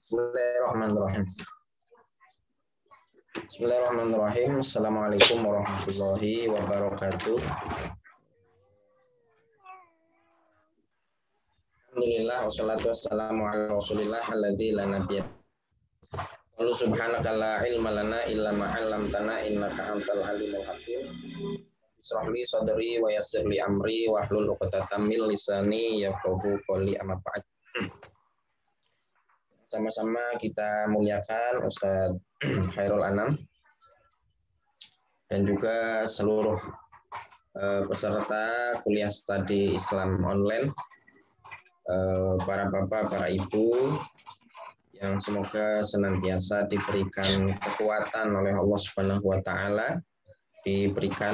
Bismillahirrahmanirrahim. Bismillahirrahmanirrahim. Assalamualaikum warahmatullahi wabarakatuh. Alhamdulillah wassalatu wassalamu ala Rasulillah alladzi la nabiyya. Wa subhanaka la ilma lana illa ma 'allamtana innaka antal alimul hakim. Ishrah li sadri wa yassir li amri wa hlul 'uqdatam min lisani yafqahu qawli amma ba'd. Sama-sama kita muliakan Ustaz Khairul Anam dan juga seluruh peserta kuliah studi Islam online, para bapak, para ibu yang semoga senantiasa diberikan kekuatan oleh Allah Subhanahu wa taala, diberikan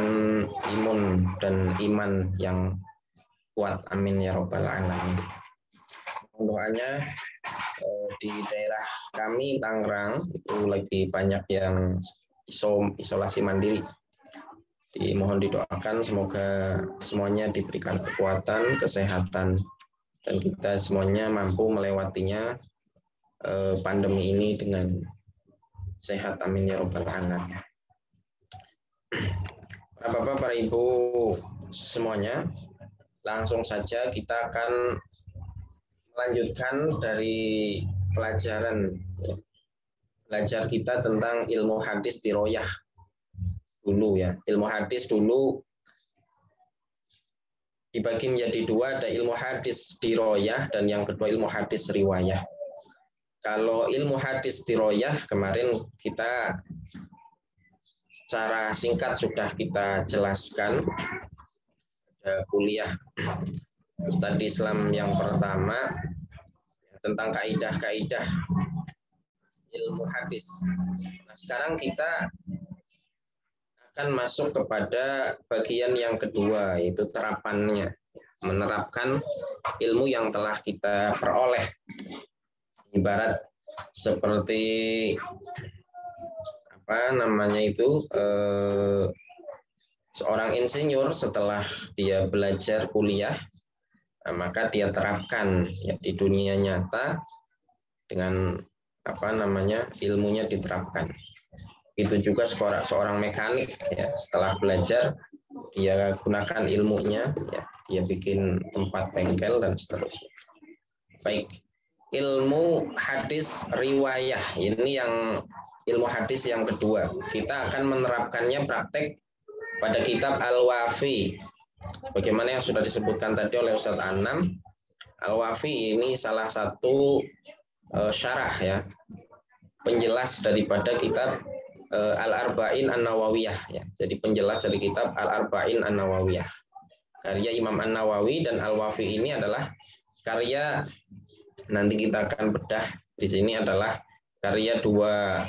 imun dan iman yang kuat, amin ya rabbal alamin. Doanya di daerah kami Tangerang itu lagi banyak yang isolasi mandiri. Dimohon didoakan semoga semuanya diberikan kekuatan, kesehatan, dan kita semuanya mampu melewatinya pandemi ini dengan sehat, amin ya rabbal alamin. Para bapak, para ibu semuanya, langsung saja kita akan melanjutkan dari pelajaran belajar kita tentang ilmu hadis diroyah dulu ya. Ilmu hadis dulu dibagi menjadi dua, ada ilmu hadis diroyah dan yang kedua ilmu hadis riwayah. Kalau ilmu hadis diroyah kemarin kita secara singkat sudah kita jelaskan, ada kuliah studi Islam yang pertama tentang kaidah-kaidah ilmu hadis. Nah, sekarang kita akan masuk kepada bagian yang kedua, yaitu terapannya, menerapkan ilmu yang telah kita peroleh. Ibarat seperti seorang insinyur setelah dia belajar kuliah, maka dia terapkan ya di dunia nyata dengan ilmunya diterapkan. Itu juga seorang mekanik ya, setelah belajar dia gunakan ilmunya ya, dia bikin tempat bengkel dan seterusnya. Baik, ilmu hadis riwayah ini yang ilmu hadis yang kedua. Kita akan menerapkannya praktek pada kitab Al-Wafi. Bagaimana yang sudah disebutkan tadi oleh Ustadz Anam, Al-Wafi ini salah satu syarah ya, penjelas daripada kitab Al-Arba'in An-Nawawiyah ya. Jadi penjelas dari kitab Al-Arba'in An-Nawawiyah. Karya Imam An-Nawawi, dan Al-Wafi ini adalah karya, nanti kita akan bedah di sini, adalah karya dua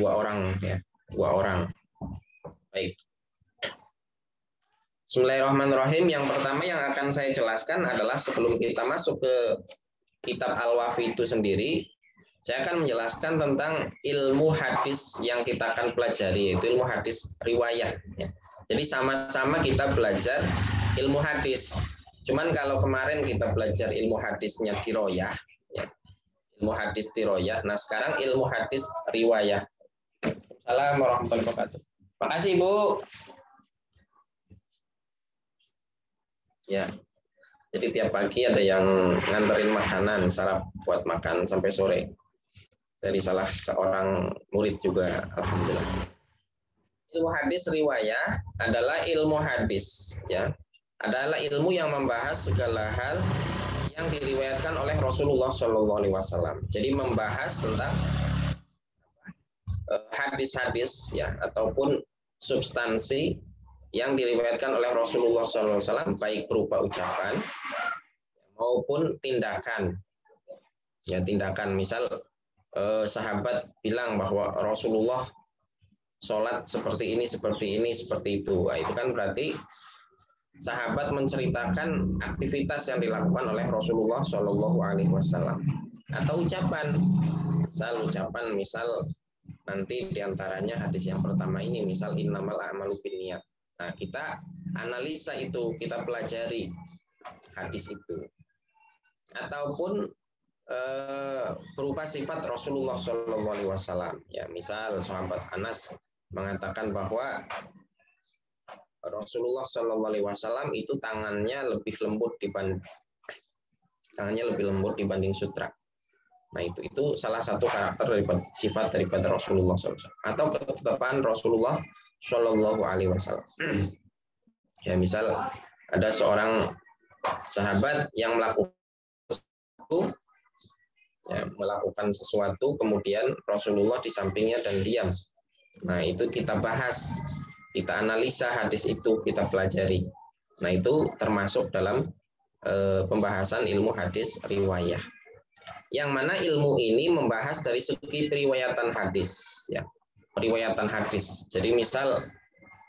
orang ya, dua orang. Baik. Bismillahirrahmanirrahim. Yang pertama yang akan saya jelaskan adalah sebelum kita masuk ke kitab Al-Wafi itu sendiri, saya akan menjelaskan tentang ilmu hadis yang kita akan pelajari, yaitu ilmu hadis riwayah. Ya. Jadi sama-sama kita belajar ilmu hadis. Cuman kalau kemarin kita belajar ilmu hadisnya diroyah, ya, ilmu hadis diroyah. Nah sekarang ilmu hadis riwayah. Assalamualaikum warahmatullahi wabarakatuh. Terima kasih Bu. Ya, jadi tiap pagi ada yang nganterin makanan, sarap buat makan sampai sore. Dari salah seorang murid juga, alhamdulillah. Ilmu hadis riwayah adalah ilmu hadis, ya, adalah ilmu yang membahas segala hal yang diriwayatkan oleh Rasulullah Shallallahu Alaihi Wasallam. Jadi membahas tentang hadis-hadis, ya, ataupun substansi yang diriwayatkan oleh Rasulullah SAW, baik berupa ucapan maupun tindakan. Ya, tindakan, misal sahabat bilang bahwa Rasulullah sholat seperti ini, seperti ini, seperti itu. Nah, itu kan berarti sahabat menceritakan aktivitas yang dilakukan oleh Rasulullah SAW. Atau ucapan, misal nanti diantaranya hadis yang pertama ini, misal innamal a'malu binniyat. Nah, kita analisa itu, kita pelajari hadis itu. Ataupun berupa sifat Rasulullah Shallallahu Alaihi Wasallam. Ya, misal sahabat Anas mengatakan bahwa Rasulullah Shallallahu Alaihi Wasallam itu tangannya lebih lembut dibanding sutra. Nah, itu salah satu karakter daripada sifat daripada Rasulullah SAW atau ketetapan Rasulullah Shallallahu Alaihi Wasallam. Ya, misal ada seorang sahabat yang melakukan sesuatu, kemudian Rasulullah di sampingnya dan diam. Nah, itu kita bahas, kita analisa hadis itu, kita pelajari. Nah, itu termasuk dalam pembahasan ilmu hadis riwayah. Yang mana ilmu ini membahas dari segi periwayatan hadis, ya, periwayatan hadis. Jadi misal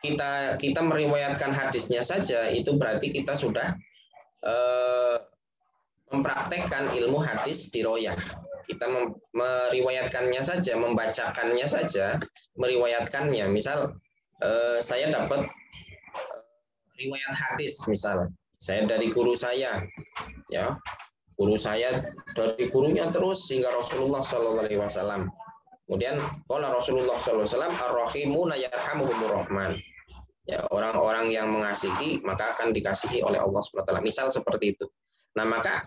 kita meriwayatkan hadisnya saja, itu berarti kita sudah mempraktekkan ilmu hadis diroyah. Kita meriwayatkannya saja, membacakannya saja, meriwayatkannya. Misal saya dapat riwayat hadis, misal saya dari guru saya, ya. Guru saya dari gurunya terus hingga Rasulullah Shallallahu Alaihi Wasallam. Kemudian qala Rasulullah Shallallahu Alaihi Wasallam ar-rahimuna yarhamuhumur rahman. Ya, orang-orang yang mengasihi maka akan dikasihi oleh Allah Subhanahu wa taala. Misal seperti itu. Nah, maka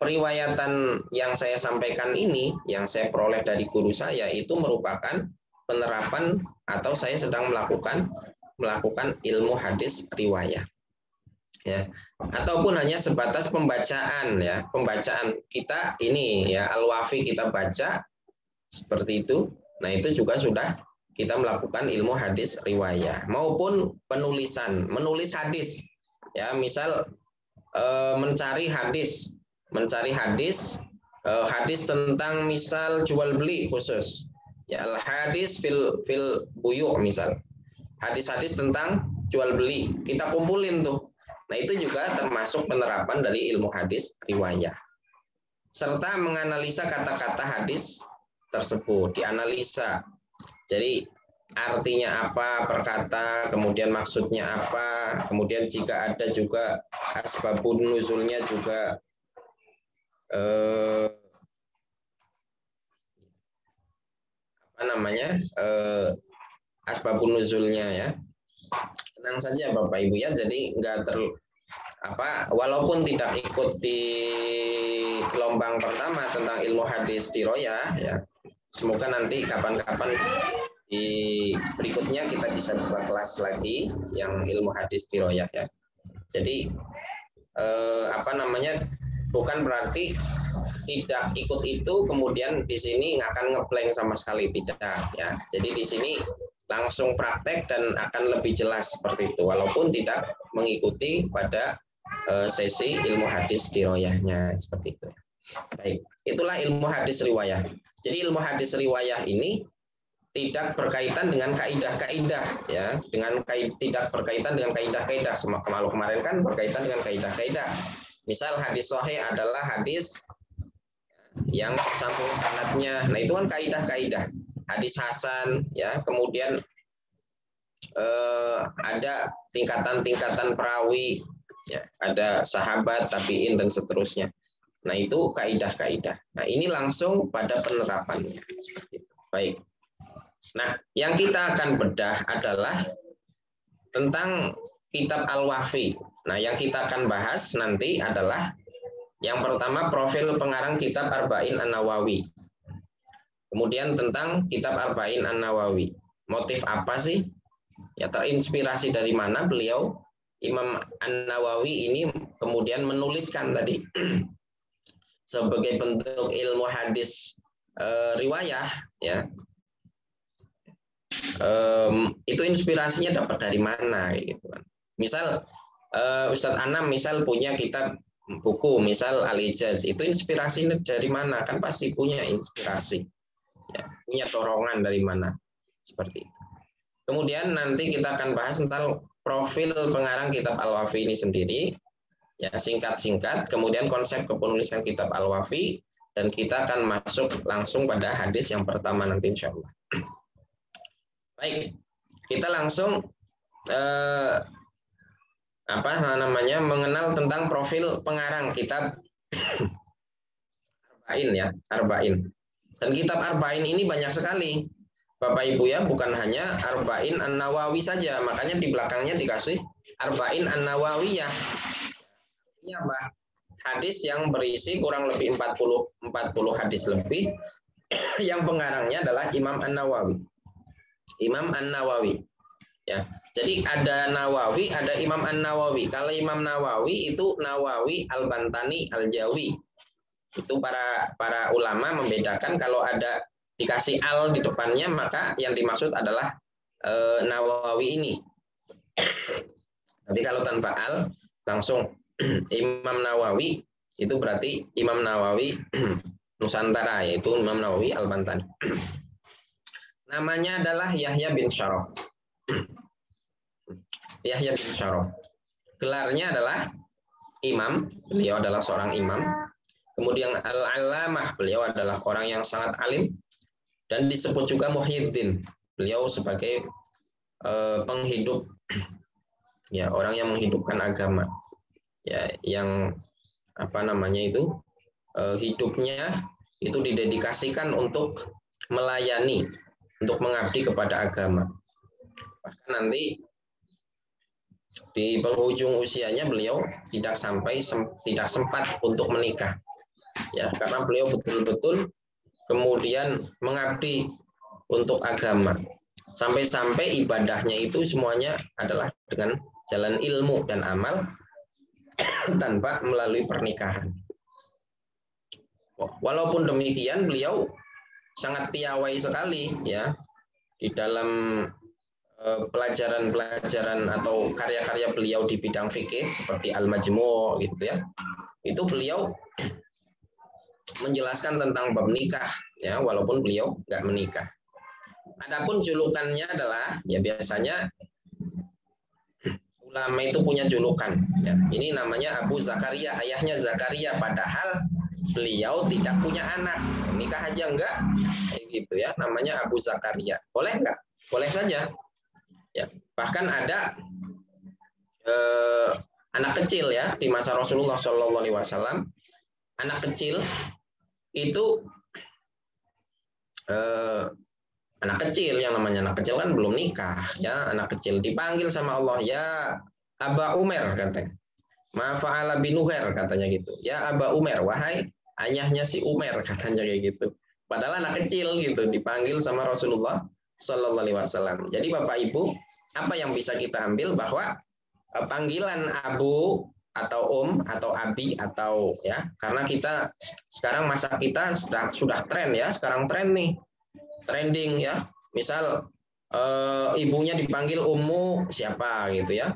periwayatan yang saya sampaikan ini, yang saya peroleh dari guru saya, itu merupakan penerapan atau saya sedang melakukan ilmu hadis riwayah. Ya, ataupun hanya sebatas pembacaan, ya, pembacaan kita ini, ya, al-wafi kita baca seperti itu. Nah, itu juga sudah kita melakukan ilmu hadis riwayah, maupun menulis hadis, ya, misal mencari hadis hadis tentang misal jual beli khusus, ya, hadis fil buyu', misal hadis-hadis tentang jual beli kita kumpulin tuh. Nah, itu juga termasuk penerapan dari ilmu hadis riwayah. Serta menganalisa kata-kata hadis tersebut, dianalisa. Jadi artinya apa per kata, kemudian maksudnya apa, kemudian jika ada juga asbabun nuzulnya juga asbabun nuzulnya, ya. Tenang saja Bapak Ibu, ya, jadi walaupun tidak ikut di gelombang pertama tentang ilmu hadis diroyah, ya, semoga nanti kapan-kapan di berikutnya kita bisa buka kelas lagi yang ilmu hadis diroyah, ya. Jadi bukan berarti tidak ikut itu kemudian di sini nggak akan ngeblank sama sekali, tidak, ya. Jadi di sini langsung praktek dan akan lebih jelas seperti itu, walaupun tidak mengikuti pada sesi ilmu hadis diroyahnya, seperti itu. Baik, itulah ilmu hadis riwayah. Jadi ilmu hadis riwayah ini tidak berkaitan dengan kaidah-kaidah, ya, tidak berkaitan dengan kaidah-kaidah. Kalau kemarin kan berkaitan dengan kaidah-kaidah. Misal hadis sahih adalah hadis yang sambung sanadnya. Nah, itu kan kaidah-kaidah. Hadis hasan, ya, kemudian ada tingkatan-tingkatan perawi, ya, ada sahabat, tabiin dan seterusnya. Nah, itu kaidah-kaidah. Nah, ini langsung pada penerapannya. Seperti itu. Baik. Nah, yang kita akan bedah adalah tentang kitab Al-Wafi. Nah, yang kita akan bahas nanti adalah yang pertama profil pengarang kitab Arba'in An-Nawawi. Kemudian tentang kitab Arba'in An-Nawawi. Motif apa sih? Ya, terinspirasi dari mana beliau Imam An-Nawawi ini kemudian menuliskan tadi sebagai bentuk ilmu hadis riwayah, ya. Itu inspirasinya dapat dari mana, gitu kan. Misal Ustadz Anam misal punya kitab buku misal Al-Ijaz, itu inspirasinya dari mana? Kan pasti punya inspirasi, ya, punya dorongan dari mana, seperti itu. Kemudian nanti kita akan bahas tentang profil pengarang kitab Al-Wafi ini sendiri, ya, singkat-singkat, kemudian konsep kepenulisan kitab Al-Wafi, dan kita akan masuk langsung pada hadis yang pertama nanti insya Allah. Baik, kita langsung mengenal tentang profil pengarang kitab Arba'in ya, Arba'in. Dan kitab Arba'in ini banyak sekali. Bapak Ibu ya, bukan hanya Arba'in An-Nawawi saja, makanya di belakangnya dikasih Arba'in An-Nawawiyah. Ini apa? Hadis yang berisi kurang lebih 40 hadis lebih yang pengarangnya adalah Imam An-Nawawi. Imam An-Nawawi. Ya. Jadi ada Nawawi, ada Imam An-Nawawi. Kalau Imam Nawawi itu Nawawi Al-Bantani Al-Jawi. Itu para ulama membedakan kalau ada dikasih al di depannya maka yang dimaksud adalah Nawawi ini. Tapi kalau tanpa al langsung Imam Nawawi itu berarti Imam Nawawi Nusantara, yaitu Imam Nawawi Al-Bantani. Namanya adalah Yahya bin Syaraf. Yahya bin Syaraf. Gelarnya adalah imam, beliau adalah seorang imam. Kemudian Al-Allamah, beliau adalah orang yang sangat alim. Dan disebut juga Muhyiddin, beliau sebagai penghidup, ya orang yang menghidupkan agama, ya yang apa namanya itu hidupnya itu didedikasikan untuk melayani, untuk mengabdi kepada agama. Bahkan nanti di penghujung usianya beliau tidak sempat untuk menikah, ya karena beliau betul-betul kemudian mengabdi untuk agama. Sampai-sampai ibadahnya itu semuanya adalah dengan jalan ilmu dan amal tanpa melalui pernikahan. Walaupun demikian beliau sangat piawai sekali ya di dalam pelajaran-pelajaran atau karya-karya beliau di bidang fikih seperti Al-Majmu' gitu ya. Itu beliau menjelaskan tentang bab nikah ya walaupun beliau nggak menikah. Adapun julukannya adalah ya biasanya ulama itu punya julukan ya. Ini namanya Abu Zakaria, ayahnya Zakaria, padahal beliau tidak punya anak, nikah aja enggak gitu ya, namanya Abu Zakaria. Boleh enggak? Boleh saja ya. Bahkan ada anak kecil ya di masa Rasulullah SAW, anak kecil itu anak kecil, yang namanya anak kecil kan belum nikah ya, anak kecil dipanggil sama Allah, ya Aba Umar katanya, ma fa'ala binuher katanya gitu, ya Aba Umar, wahai ayahnya si Umar katanya kayak gitu. Padahal anak kecil gitu dipanggil sama Rasulullah SAW. Jadi Bapak Ibu, apa yang bisa kita ambil bahwa panggilan Abu atau atau Abi atau ya, karena kita sekarang masa kita sudah tren ya, sekarang tren nih, trending ya. Misal ibunya dipanggil Ummu siapa gitu ya,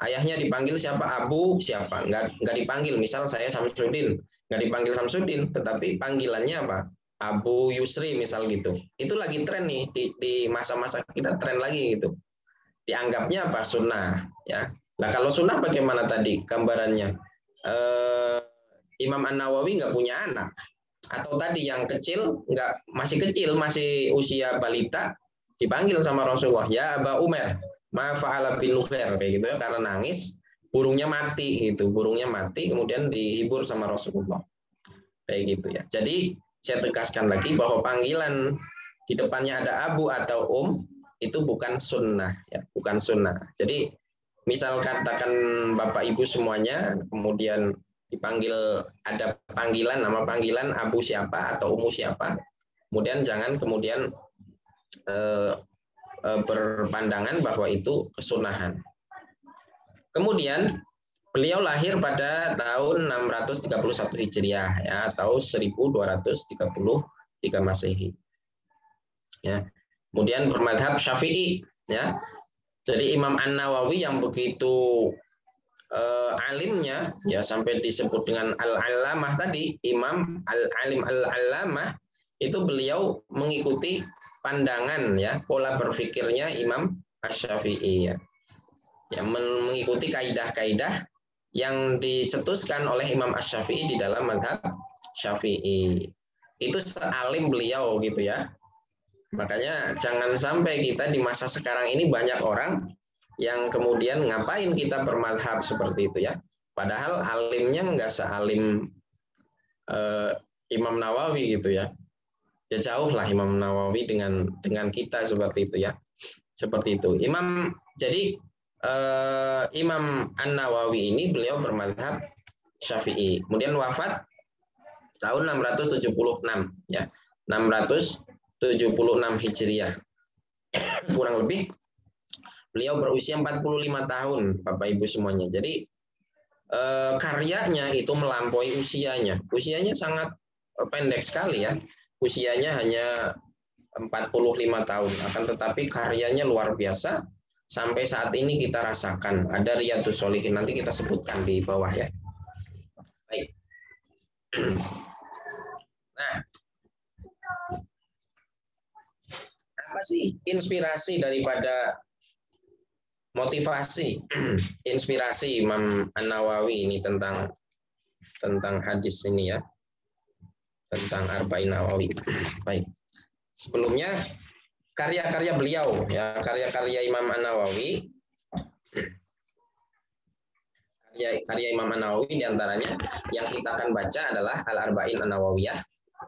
ayahnya dipanggil siapa, Abu siapa, nggak dipanggil. Misal saya Samsudin, nggak dipanggil Samsudin, tetapi panggilannya apa, Abu Yusri misal gitu. Itu lagi tren nih di masa-masa kita, tren lagi gitu. Dianggapnya apa, sunnah ya. Nah kalau sunnah bagaimana tadi gambarannya? Imam An-Nawawi nggak punya anak, atau tadi yang kecil masih kecil, masih usia balita, dipanggil sama Rasulullah, ya Aba Umar, ma fa'ala bin Nuher kayak gitu ya, karena nangis burungnya mati gitu, burungnya mati kemudian dihibur sama Rasulullah kayak gitu ya. Jadi saya tegaskan lagi bahwa panggilan di depannya ada Abu atau itu bukan sunnah ya, bukan sunnah. Jadi misal katakan Bapak Ibu semuanya kemudian dipanggil, ada panggilan, nama panggilan Abu siapa atau Ummu siapa, kemudian jangan kemudian berpandangan bahwa itu kesunahan. Kemudian beliau lahir pada tahun 631 Hijriah ya, atau 1233 Masehi. Ya. Kemudian bermadhab Syafi'i ya. Jadi Imam An-Nawawi yang begitu alimnya ya sampai disebut dengan Al-Allamah tadi, Imam Al-Alim Al-Allamah, itu beliau mengikuti pandangan ya, pola berpikirnya Imam Asy-Syafi'i ya. Yang mengikuti kaidah-kaidah yang dicetuskan oleh Imam Asy-Syafi'i di dalam mazhab Syafi'i. Itu sealim beliau gitu ya. Makanya jangan sampai kita di masa sekarang ini banyak orang yang kemudian ngapain kita bermadhab seperti itu ya. Padahal alimnya nggak sealim Imam Nawawi gitu ya. Ya jauh lah Imam Nawawi dengan kita seperti itu ya. Seperti itu. Jadi Imam An-Nawawi ini beliau bermadzhab Syafi'i. Kemudian wafat tahun 676 ya. 676 Hijriah. Kurang lebih beliau berusia 45 tahun, Bapak Ibu semuanya. Jadi karyanya itu melampaui usianya. Usianya sangat pendek sekali ya. Usianya hanya 45 tahun. Akan tetapi karyanya luar biasa. Sampai saat ini kita rasakan. Ada Riyadhus Shalihin. Nanti kita sebutkan di bawah ya. Baik. Nah, apa sih inspirasi daripada motivasi inspirasi Imam An-Nawawi ini tentang hadis ini ya, tentang Arba'in Nawawi. Baik. Sebelumnya karya-karya beliau ya, karya-karya Imam An-Nawawi, karya Imam An-Nawawi diantaranya yang kita akan baca adalah Al-Arba'in An-Nawawiyah.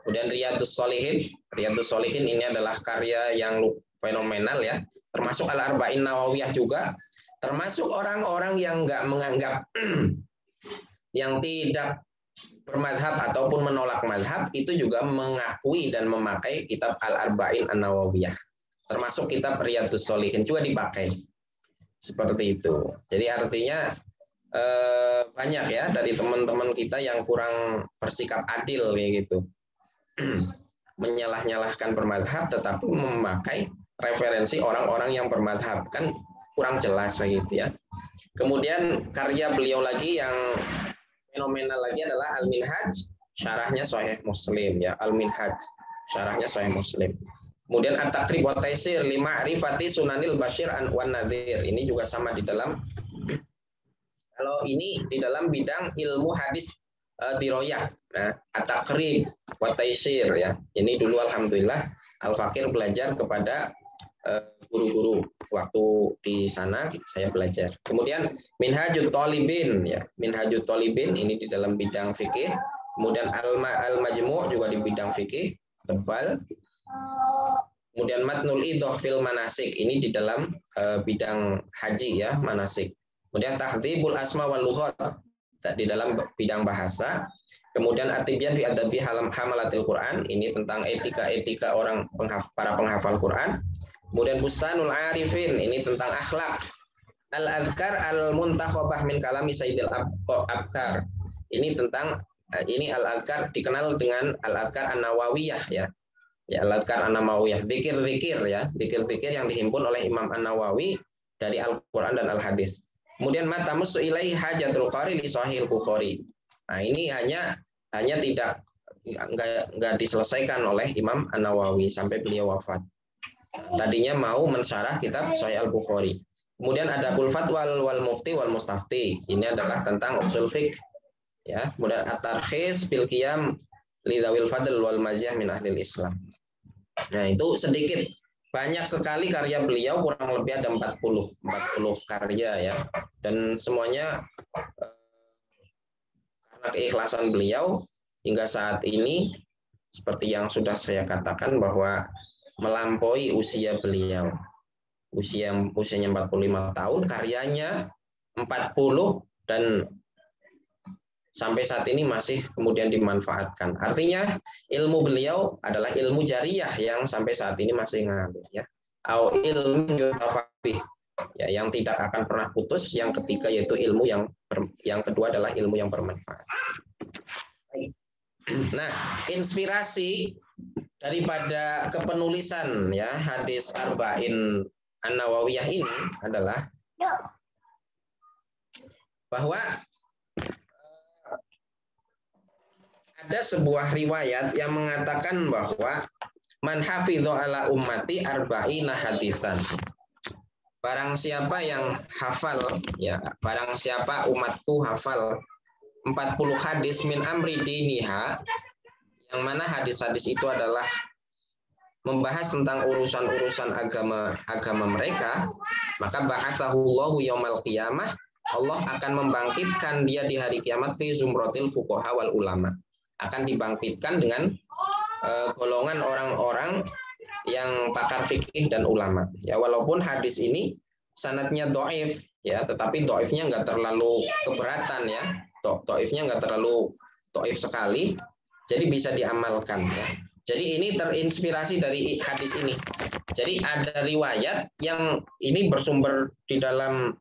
Kemudian Riyadhus Shalihin. Riyadhus Shalihin ini adalah karya yang fenomenal ya. Termasuk Al-Arba'in Nawawiyah juga. Termasuk orang-orang yang nggak menganggap, yang tidak bermadhab ataupun menolak madhab, itu juga mengakui dan memakai kitab Al-Arba'in An-Nawawiyah. Termasuk kitab Riyadhus Shalihin juga dipakai. Seperti itu. Jadi artinya banyak ya dari teman-teman kita yang kurang bersikap adil kayak gitu. Menyalah-nyalahkan bermadhab tetapi memakai referensi orang-orang yang bermadhab, kan kurang jelas gitu ya. Kemudian karya beliau lagi yang fenomenal lagi adalah Al-Minhaj, syarahnya Sahih Muslim ya. Al-Minhaj, syarahnya Sahih Muslim. Kemudian At-Taqrib wa Taisir li Ma'rifati Sunanil Bashir wan Nadhir. Ini juga sama di dalam, kalau ini di dalam bidang ilmu hadis diroyah. Nah, At-Taqrib wa Taisir ya. Ini dulu alhamdulillah Al-Fakir belajar kepada guru-guru waktu di sana saya belajar. Kemudian Minhajut Thalibin ya. Minhajut Thalibin ini di dalam bidang fikih. Kemudian Al-Majmu' juga di bidang fikih, tebal. Kemudian Matnul Idhah fil Manasik, ini di dalam bidang haji ya, manasik. Kemudian Tahdhibul Asma wal Lughat di dalam bidang bahasa. Kemudian At-Tibyan fi Adabi Hamalatil Quran, ini tentang etika-etika para penghafal Quran. Kemudian Bustanul Arifin, ini tentang akhlak. Al-Adhkar Al-Muntakhabah min Kalami Sayyidil Abkar. Ini tentang ini Al-Adhkar dikenal dengan Al-Adhkar An-Nawawiyah ya. Ya, Al-Adhkar An-Nawawiyah, zikir-zikir ya, zikir-zikir yang dihimpun oleh Imam An-Nawawi dari Al-Qur'an dan Al-Hadis. Kemudian Matamussu ilaihi hajatul qari li Sahih Bukhari. Nah, ini hanya enggak diselesaikan oleh Imam An-Nawawi sampai beliau wafat. Tadinya mau mensyarah kitab Sahih Al-Bukhari. Kemudian ada Adabul Fatwa wal Mufti wal Mustafti. Ini adalah tentang usul fiqh. Ya, kemudian At-Tarkhis bil Qiyam li Dzawil Fadl wal Maziyah min Ahlil Islam. Nah, itu sedikit. Banyak sekali karya beliau, kurang lebih ada 40 karya ya. Dan semuanya karena keikhlasan beliau hingga saat ini seperti yang sudah saya katakan bahwa melampaui usia beliau. Usianya 45 tahun, karyanya 40 dan sampai saat ini masih kemudian dimanfaatkan. Artinya ilmu beliau adalah ilmu jariyah yang sampai saat ini masih ngalir ya. Au ilmu yutafaqih ya, yang tidak akan pernah putus. Yang ketiga yaitu ilmu yang kedua adalah ilmu yang bermanfaat. Nah, inspirasi daripada kepenulisan ya hadis Arba'in An-Nawawiyah ini adalah bahwa ada sebuah riwayat yang mengatakan bahwa man hafidhu ala ummati arba'ina hadisan. Barang siapa yang hafal ya, barang siapa umatku hafal 40 hadis min amri diniha, yang mana hadis-hadis itu adalah membahas tentang urusan-urusan agama mereka, maka ba'atsahullahu yaumal qiyamah, Allah akan membangkitkan dia di hari kiamat fi zumratil fuqaha wal ulama, akan dibangkitkan dengan golongan orang-orang yang pakar fikih dan ulama. Ya, walaupun hadis ini sanadnya dhaif, ya, tetapi dhaifnya nggak terlalu keberatan, ya. Dhaifnya nggak terlalu dhaif sekali, jadi bisa diamalkan, ya. Jadi ini terinspirasi dari hadis ini. Jadi ada riwayat yang ini bersumber di dalam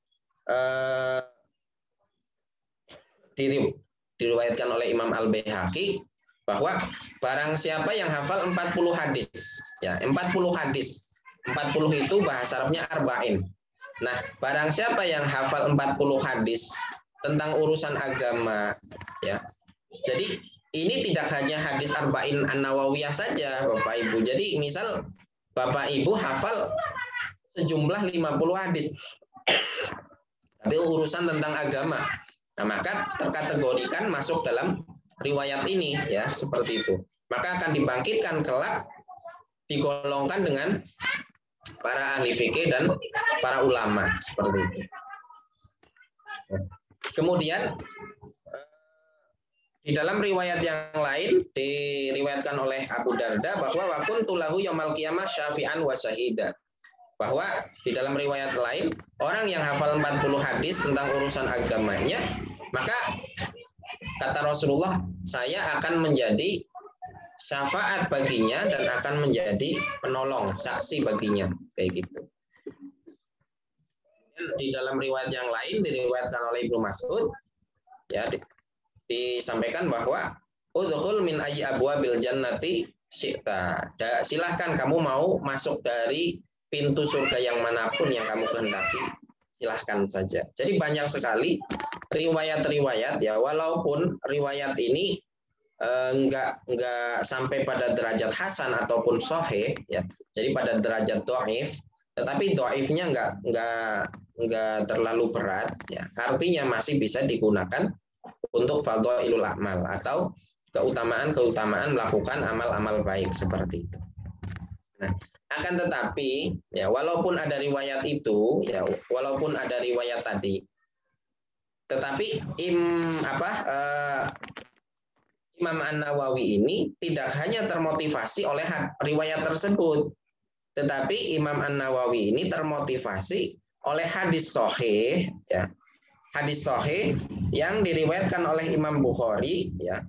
diriwayatkan oleh Imam Al-Baihaqi bahwa barang siapa yang hafal 40 hadis, ya, 40 hadis. 40 itu bahasa Arabnya arba'in. Nah, barang siapa yang hafal 40 hadis tentang urusan agama, ya. Jadi ini tidak hanya hadis arba'in an-Nawawiyah saja, Bapak Ibu. Jadi misal Bapak Ibu hafal sejumlah 50 hadis. Tapi urusan tentang agama. Nah, maka terkategorikan masuk dalam riwayat ini, ya, seperti itu. Maka akan dibangkitkan kelak, digolongkan dengan para ahli fikih dan para ulama, seperti itu. Kemudian di dalam riwayat yang lain diriwayatkan oleh Abu Darda bahwa wa kuntu lahu yaumil qiyamah syafi'an wa syahida. Bahwa di dalam riwayat lain orang yang hafal 40 hadis tentang urusan agamanya, maka kata Rasulullah, saya akan menjadi syafaat baginya dan akan menjadi penolong, saksi baginya, kayak gitu. Di dalam riwayat yang lain diriwayatkan oleh Ibnu Mas'ud, ya, disampaikan bahwa udkhul min ayyi abwabil jannati syi'ta. Silahkan kamu mau masuk dari pintu surga yang manapun yang kamu kehendaki, silahkan saja. Jadi banyak sekali riwayat-riwayat, ya, walaupun riwayat ini enggak sampai pada derajat hasan ataupun sahih, ya. Jadi pada derajat dhaif, tetapi dhaifnya enggak terlalu berat, ya. Artinya masih bisa digunakan untuk fadhailul amal atau keutamaan-keutamaan melakukan amal-amal baik seperti itu. Nah, akan tetapi, ya, walaupun ada riwayat itu, ya, walaupun ada riwayat tadi, tetapi Imam An-Nawawi ini tidak hanya termotivasi oleh riwayat tersebut, tetapi Imam An-Nawawi ini termotivasi oleh hadis sahih, ya. Hadis sahih yang diriwayatkan oleh Imam Bukhari, ya.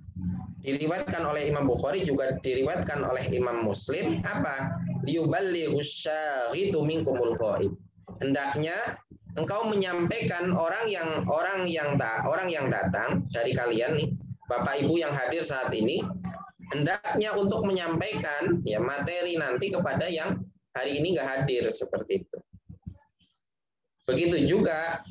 Diriwayatkan oleh Imam Bukhari, juga diriwayatkan oleh Imam Muslim, apa? Liyuballighus syahidu minkumul ghaib. Hendaknya engkau menyampaikan orang yang datang dari kalian nih, Bapak Ibu yang hadir saat ini, hendaknya untuk menyampaikan, ya, materi nanti kepada yang hari ini nggak hadir, seperti itu. Begitu juga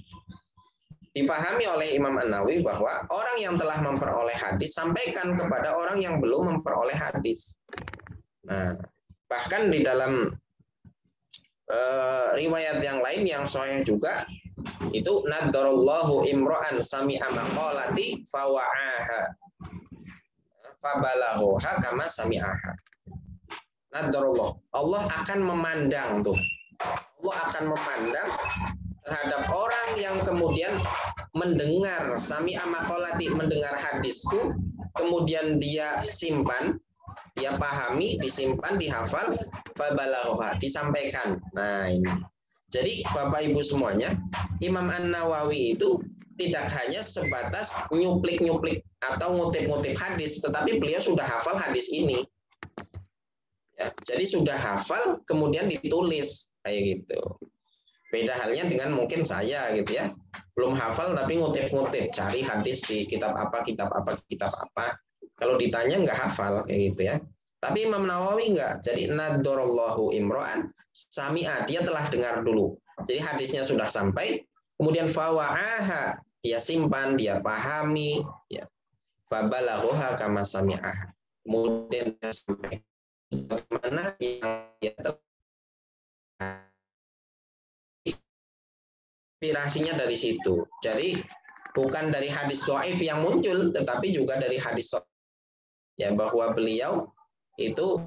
difahami oleh Imam An-Nawawi bahwa orang yang telah memperoleh hadis sampaikan kepada orang yang belum memperoleh hadis. Nah, bahkan di dalam riwayat yang lain yang sahih juga itu nadarallahu imra'an sami'a maqalati fawa'aha fabalaghuha kama sami'aha. Nadarallah, Allah akan memandang tuh. Allah akan memandang terhadap orang yang kemudian mendengar sami'a maqalati, mendengar hadisku, kemudian dia simpan, dia pahami, disimpan, dihafal, fabalaghuha, disampaikan. Nah, ini. Jadi Bapak Ibu semuanya, Imam An-Nawawi itu tidak hanya sebatas nyuplik-nyuplik atau ngutip-ngutip hadis, tetapi beliau sudah hafal hadis ini. Ya, jadi sudah hafal kemudian ditulis kayak gitu. Beda halnya dengan mungkin saya gitu, ya. Belum hafal tapi ngutip-ngutip, cari hadis di kitab apa. Kalau ditanya nggak hafal kayak gitu, ya. Tapi Imam Nawawi nggak. Jadi nadarallahu imro'an sami'a, dia telah dengar dulu. Jadi hadisnya sudah sampai, kemudian fawa'aha, dia simpan, dia pahami, ya. Fabalaghuha kama sami'aha. Kemudian dia sampai bagaimana yang dia telah, inspirasinya dari situ. Jadi bukan dari hadis dhaif yang muncul, tetapi juga dari hadis sahih, ya, bahwa beliau itu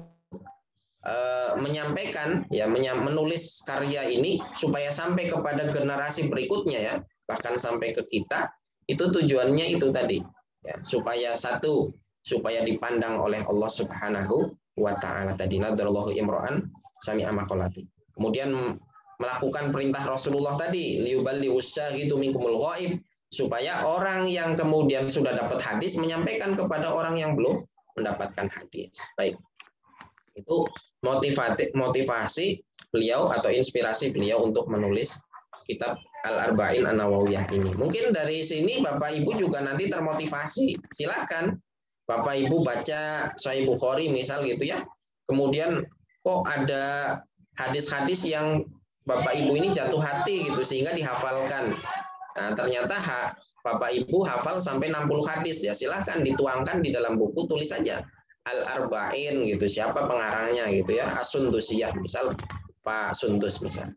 menyampaikan, ya, menulis karya ini supaya sampai kepada generasi berikutnya, ya, bahkan sampai ke kita. Itu tujuannya itu tadi, ya, supaya satu, supaya dipandang oleh Allah Subhanahu wa taala. Tadi nadarallahu imra'an sami'a maqalati. Kemudian melakukan perintah Rasulullah tadi, liyuballighu syahidu minkumul ghaib, supaya orang yang kemudian sudah dapat hadis menyampaikan kepada orang yang belum mendapatkan hadis. Baik. Itu motivasi beliau atau inspirasi beliau untuk menulis kitab Al-Arba'in An-Nawawiyah ini. Mungkin dari sini Bapak Ibu juga nanti termotivasi. Silahkan Bapak Ibu baca Sahih Bukhari misal gitu ya. Kemudian kok ada hadis-hadis yang Bapak Ibu ini jatuh hati gitu sehingga dihafalkan. Nah, ternyata Bapak Ibu hafal sampai 60 hadis ya. Silahkan dituangkan di dalam buku, tulis saja Al-Arba'in gitu. Siapa pengarangnya gitu ya. As-Sundusiyah misal Pak Sundus misal.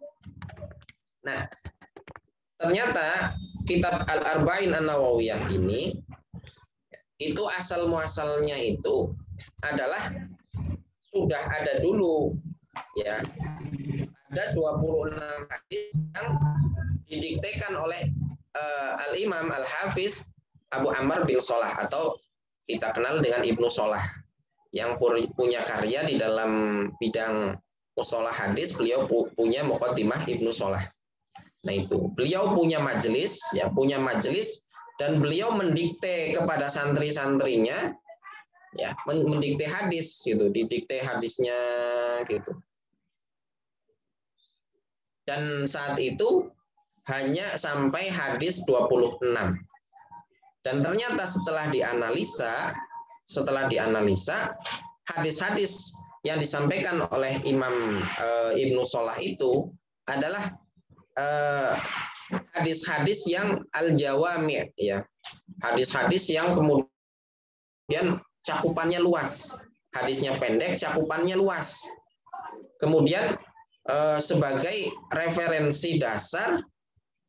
Nah, ternyata kitab Al-Arba'in An-Nawawiyah ini itu asal muasalnya itu adalah sudah ada dulu ya. Ada 26 hadis yang didiktekan oleh Al-Imam Al-Hafiz Abu Amr bin Shalah atau kita kenal dengan Ibnu Shalah yang punya karya di dalam bidang mustalah hadis. Beliau punya Muqaddimah Ibnu Shalah. Nah itu, beliau punya majelis, ya punya majelis, dan beliau mendikte kepada santri-santrinya, ya mendikte hadis, gitu, didikte hadisnya, gitu. Dan saat itu hanya sampai hadis 26. Dan ternyata setelah dianalisa, hadis-hadis yang disampaikan oleh Imam Ibnu Shalah itu adalah hadis-hadis yang al-jawami, ya, hadis-hadis yang kemudian cakupannya luas, hadisnya pendek, cakupannya luas, kemudian sebagai referensi dasar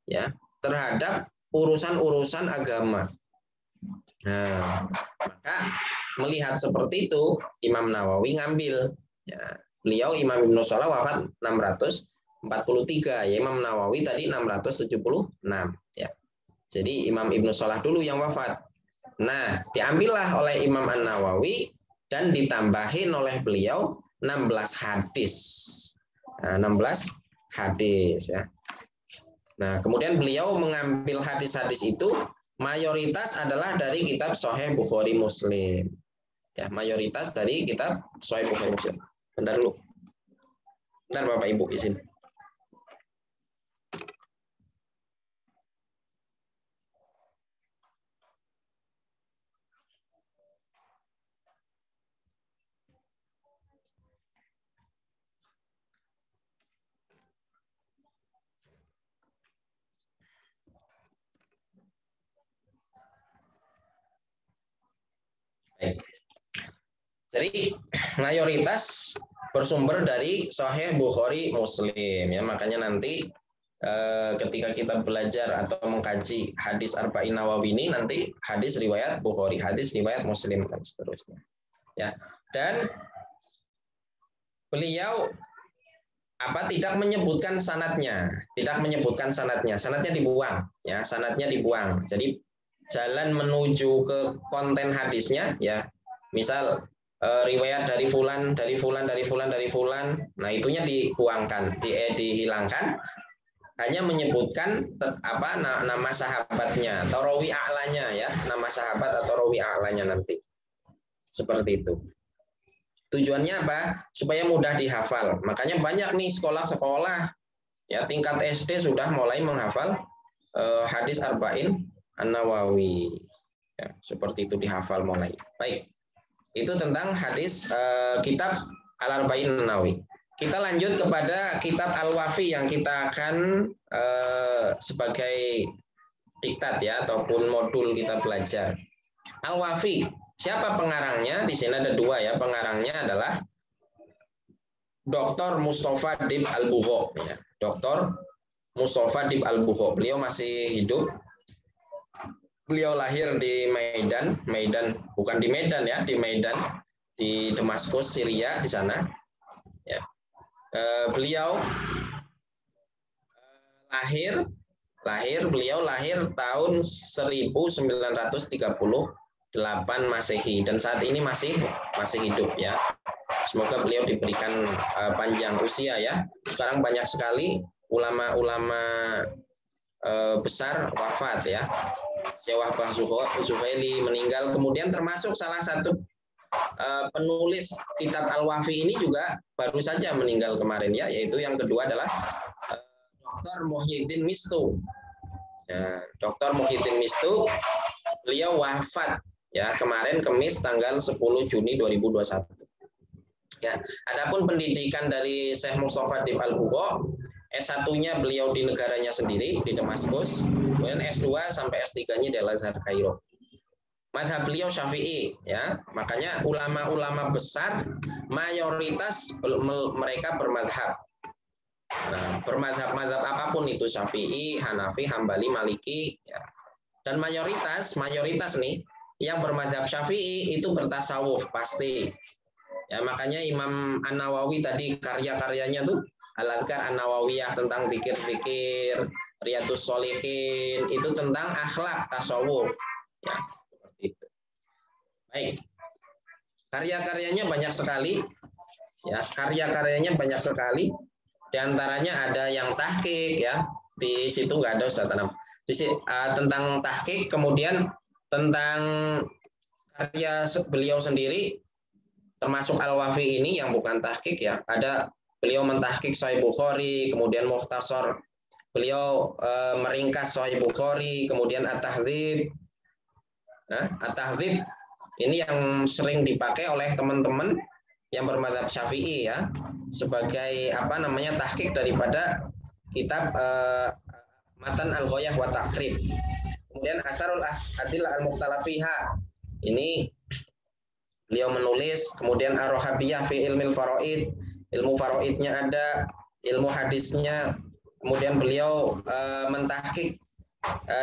ya terhadap urusan-urusan agama. Nah, maka melihat seperti itu Imam Nawawi ngambil, ya, beliau Imam Ibnu Shalah wafat 643, ya Imam Nawawi tadi 676 ya. Jadi Imam Ibnu Shalah dulu yang wafat. Nah, diambillah oleh Imam An-Nawawi dan ditambahin oleh beliau 16 hadis. Nah, 16 hadis ya. Nah, kemudian beliau mengambil hadis-hadis itu mayoritas adalah dari kitab Sahih Bukhari Muslim. Ya, mayoritas dari kitab Sahih Bukhari Muslim. Bentar dulu. Bentar Bapak Ibu izin. Jadi mayoritas bersumber dari Sahih Bukhari Muslim ya, makanya nanti ketika kita belajar atau mengkaji hadis Arba'in Nawawi ini nanti hadis riwayat Bukhari, hadis riwayat Muslim dan seterusnya. Ya. Dan beliau tidak menyebutkan sanadnya, sanadnya dibuang ya, sanadnya dibuang. Jadi jalan menuju ke konten hadisnya ya. Misal riwayat dari fulan, dari fulan, dari fulan, dari fulan. Nah, itunya dibuangkan, dihilangkan. Hanya menyebutkan nama sahabatnya atau rawi a'lanya ya, nama sahabat atau rawi a'lanya nanti. Seperti itu. Tujuannya apa? Supaya mudah dihafal. Makanya banyak nih sekolah-sekolah ya tingkat SD sudah mulai menghafal hadis Arba'in An-Nawawi. Ya, seperti itu dihafal mulai. Baik. Itu tentang hadis kitab Al-Arba'in An-Nawawi. Kita lanjut kepada kitab Al-Wafi yang kita akan sebagai diktat ya ataupun modul kita belajar. Al-Wafi, siapa pengarangnya? Di sini ada dua ya. Pengarangnya adalah Dr. Mustafa Dib Al-Bugho. Ya. Dr. Mustafa Dib Al-Bugho. Beliau masih hidup. Beliau lahir di Medan, bukan di Medan ya, di Medan, di Damaskus, Syria di sana. Ya. Beliau lahir tahun 1930 Masehi dan saat ini masih hidup ya. Semoga beliau diberikan panjang usia ya. Sekarang banyak sekali ulama-ulama besar wafat ya. Syekh Wahbah Zuhaili meninggal, kemudian termasuk salah satu penulis kitab Al-Wafi ini juga baru saja meninggal kemarin ya, yaitu yang kedua adalah Dr. Muhyiddin Mistu. Ya, Dr. Muhyiddin Mistu, beliau wafat ya kemarin Kamis tanggal 10 Juni 2021. Ya, adapun pendidikan dari Syekh Mustafa Dib Al-Bugho, S1-nya beliau di negaranya sendiri di Damaskus, kemudian S2 sampai S3-nya di Al-Azhar Kairo. Madhab beliau Syafi'i ya, makanya ulama-ulama besar mayoritas mereka bermadhab. Nah, bermadhab apapun itu, Syafi'i, Hanafi, Hambali, Maliki ya. Dan mayoritas nih yang bermadhab Syafi'i itu bertasawuf pasti. Ya, makanya Imam An-Nawawi tadi karya-karyanya tuh Al-Adhkar An-Nawawiyah tentang zikir-zikir, Riyadhus Sholihin itu tentang akhlak tasawuf. Ya, seperti itu. Baik. Karya-karyanya banyak sekali. Ya, karya-karyanya banyak sekali. Di antaranya ada yang tahqiq ya. Di situ nggak ada Ustaz Anam. Tentang tahqiq, kemudian tentang karya beliau sendiri termasuk Al-Wafi ini yang bukan tahqiq ya. Ada beliau mentahqiq Sahih Bukhari, kemudian Mukhtasar, beliau meringkas Sahih Bukhari, kemudian At-Tahdzib. Nah, At-Tahdzib ini yang sering dipakai oleh teman-teman yang bermadzhab Syafi'i ya, sebagai tahqiq daripada kitab Matan Al-Ghayah wa Taqrib. Kemudian Asarul Adillah Al-Mukhtalafiha. Ini beliau menulis, kemudian Ar-Rohabiyah fi ilmil faraid, ilmu faraidnya ada, ilmu hadisnya, kemudian beliau mentahqiq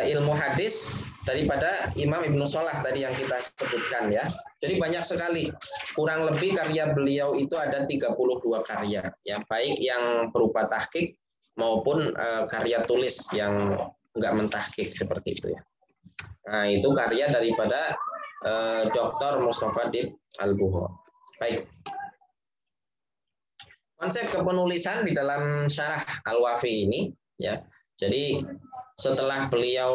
ilmu hadis daripada Imam Ibnu Shalah tadi yang kita sebutkan ya. Jadi banyak sekali, kurang lebih karya beliau itu ada 32 karya ya, baik yang berupa tahqiq maupun karya tulis yang enggak mentahqiq seperti itu ya. Nah, itu karya daripada Dr. Mustafa Dib Al-Bugho. Baik. Konsep kepenulisan di dalam syarah Al-Wafi ini ya. Jadi setelah beliau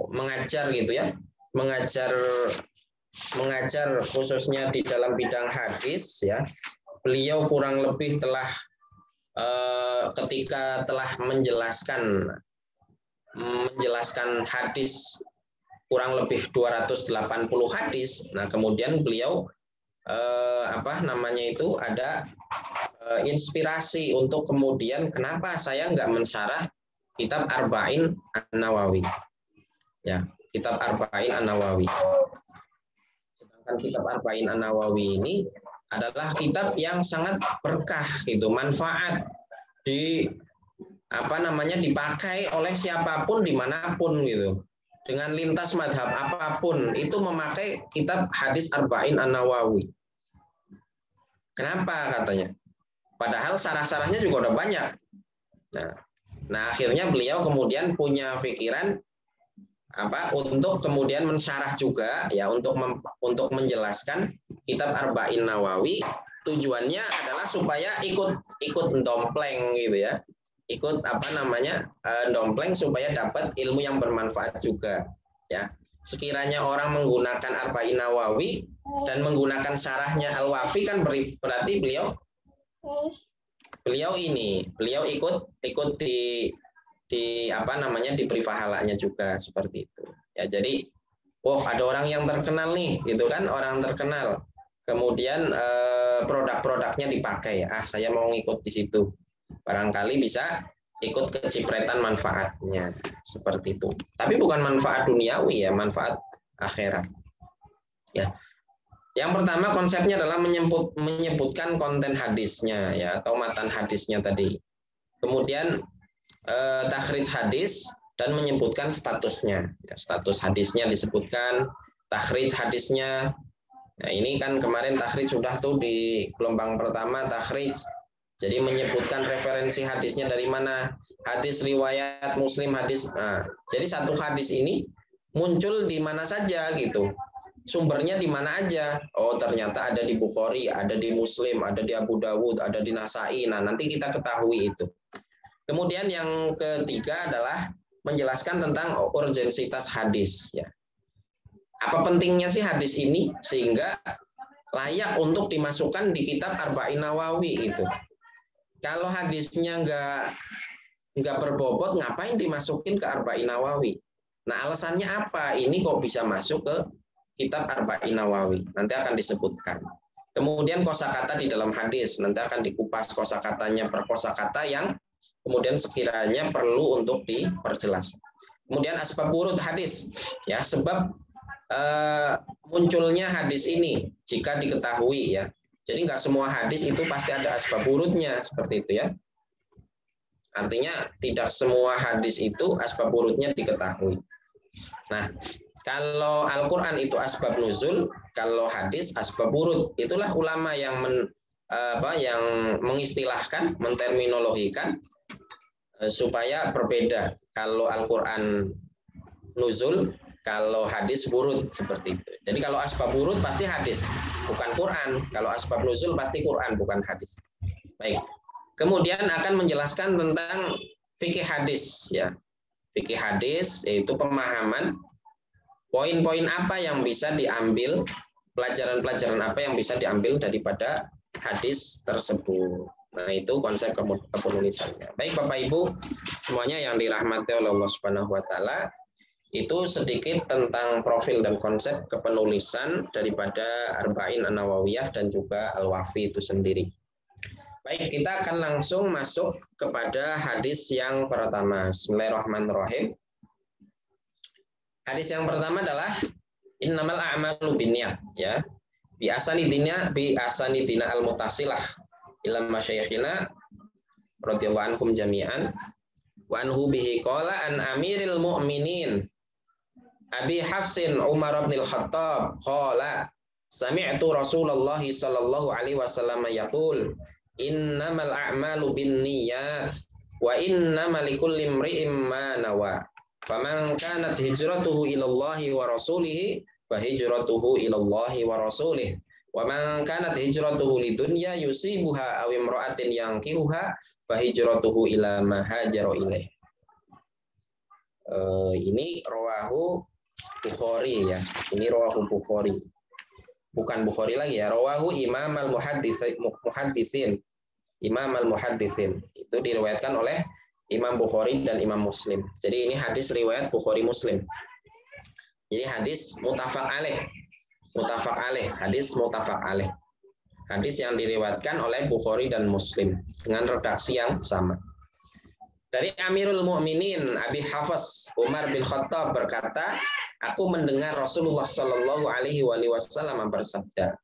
mengajar gitu ya, mengajar khususnya di dalam bidang hadis ya, beliau kurang lebih telah ketika telah menjelaskan hadis kurang lebih 280 hadis. Nah, kemudian beliau ada inspirasi untuk kemudian kenapa saya nggak mensyarah kitab Arba'in An-Nawawi. Ya, kitab Arba'in An-Nawawi. Sedangkan kitab Arba'in An-Nawawi ini adalah kitab yang sangat berkah gitu, manfaat dipakai oleh siapapun dimanapun gitu. Dengan lintas madhab apapun itu memakai kitab hadis Arba'in An-Nawawi. Kenapa katanya? Padahal sarah-sarahnya juga udah banyak. Nah, akhirnya beliau kemudian punya pikiran untuk kemudian mensyarah juga ya, untuk menjelaskan kitab Arba'in Nawawi. Tujuannya adalah supaya ikut dompleng gitu ya. Ikut dompleng supaya dapat ilmu yang bermanfaat juga ya. Sekiranya orang menggunakan Arba'in Nawawi dan menggunakan syarahnya Al-Wafi kan berarti beliau ikut diberi pahalanya juga seperti itu ya. Jadi ada orang yang terkenal nih gitu kan, orang terkenal kemudian produk-produknya dipakai, saya mau ngikut di situ, barangkali bisa ikut kecipratan manfaatnya seperti itu. Tapi bukan manfaat duniawi ya, manfaat akhirat. Ya. Yang pertama konsepnya adalah menyebutkan konten hadisnya ya, atau matan hadisnya tadi. Kemudian takhrij hadis dan menyebutkan statusnya. Ya, status hadisnya disebutkan, takhrij hadisnya. Nah, ini kan kemarin takhrij sudah tuh di gelombang pertama takhrij. Jadi menyebutkan referensi hadisnya dari mana, hadis riwayat Muslim, hadis. Nah, jadi satu hadis ini muncul di mana saja gitu. sumbernya di mana aja. Oh, ternyata ada di Bukhari, ada di Muslim, ada di Abu Dawud, ada di Nasai. Nah, nanti kita ketahui itu. Kemudian yang ketiga adalah menjelaskan tentang urgensitas hadis. Ya. Apa pentingnya sih hadis ini sehingga layak untuk dimasukkan di kitab Arba'in Nawawi itu. Kalau hadisnya nggak berbobot, ngapain dimasukin ke Arba'in Nawawi? Nah, alasannya apa? Ini kok bisa masuk ke kitab Arba'in Nawawi? Nanti akan disebutkan. Kemudian kosakata di dalam hadis, nanti akan dikupas kosakatanya per kosakata yang kemudian sekiranya perlu untuk diperjelas. Kemudian asbab wurud hadis, ya sebab munculnya hadis ini jika diketahui ya. Jadi nggak semua hadis itu pasti ada asbab wurudnya seperti itu ya. Artinya tidak semua hadis itu asbab wurudnya diketahui. Nah, kalau Al-Quran itu asbab nuzul, kalau hadis asbab wurud, itulah ulama yang yang mengistilahkan, menterminologikan supaya berbeda. Kalau Al-Quran nuzul, kalau hadis wurud seperti itu. Jadi kalau asbab wurud pasti hadis, bukan Quran. Kalau asbab nuzul pasti Quran, bukan hadis. Baik. Kemudian akan menjelaskan tentang fikih hadis ya. Fikih hadis yaitu pemahaman poin-poin apa yang bisa diambil, pelajaran-pelajaran apa yang bisa diambil daripada hadis tersebut. Nah, itu konsep kepenulisannya. Baik Bapak Ibu, semuanya yang dirahmati oleh Allah Subhanahu wa taala, itu sedikit tentang profil dan konsep kepenulisan daripada Arba'in An-Nawawiyah dan juga Al-Wafi itu sendiri. Baik, kita akan langsung masuk kepada hadis yang pertama. Bismillahirrahmanirrahim. Hadis yang pertama adalah innamal a'malu binniyat ya. Bi asanidina al-muttasilah ila masyayikhina radhiyallahu anhum jami'an wa anhu bihi qala an amiril mu'minin Abi Hafsin Umar bin Al-Khattab qala sami'tu Rasulullah sallallahu alaihi wasallam yaqul innamal a'malu binniyat wa innamal likulli imri'in ma nawa faman kanat hijratuhu ila Allahi wa rasulih fa hijratuhu ila Allahi wa rasulih wa man kanat hijratuhu lidunya yusibuha aw imra'atin yankihuha fa hijratuhu ila ma hajara ilaih. Ini rawahu Bukhari ya. Ini rawahu Bukhari. Bukan Bukhari lagi ya. Rawahu Imam al-Muhaddisin. Imam al-Muhaddisin. Itu diriwayatkan oleh Imam Bukhari dan Imam Muslim. Jadi ini hadis riwayat Bukhari Muslim. Jadi hadis muttafaq alaih. Muttafaq alaih, hadis muttafaq alaih. Hadis yang diriwayatkan oleh Bukhari dan Muslim dengan redaksi yang sama. Dari Amirul Mukminin Abi Hafs Umar bin Khattab berkata, aku mendengar Rasulullah Shallallahu Alaihi Wasallam bersabda,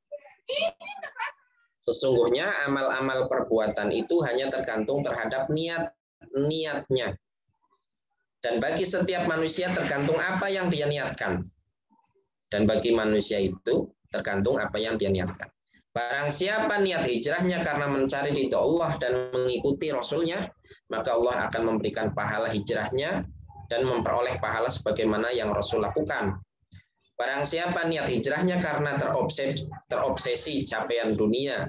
sesungguhnya amal-amal perbuatan itu hanya tergantung terhadap niatnya. Dan bagi setiap manusia tergantung apa yang dia niatkan. Dan bagi manusia itu tergantung apa yang dia niatkan. Barang siapa niat hijrahnya karena mencari ridho Allah dan mengikuti Rasulnya, maka Allah akan memberikan pahala hijrahnya dan memperoleh pahala sebagaimana yang Rasul lakukan. Barang siapa niat hijrahnya karena terobsesi capaian dunia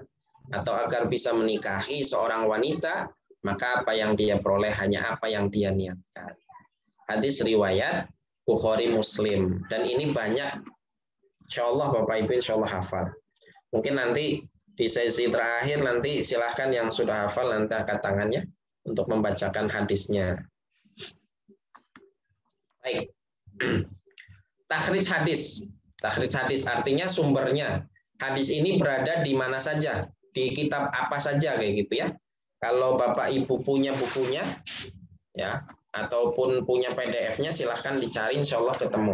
atau agar bisa menikahi seorang wanita, maka apa yang dia peroleh hanya apa yang dia niatkan. Hadis riwayat Bukhari Muslim. Dan ini banyak, insya Allah Bapak Ibu insya Allah hafal. Mungkin nanti di sesi terakhir nanti silahkan yang sudah hafal nanti angkat tangannya untuk membacakan hadisnya. Baik. Takhrij hadis. Takhrij hadis artinya sumbernya. Hadis ini berada di mana saja, di kitab apa saja kayak gitu ya. Kalau Bapak Ibu punya bukunya ya ataupun punya PDF-nya silahkan dicari insya Allah ketemu.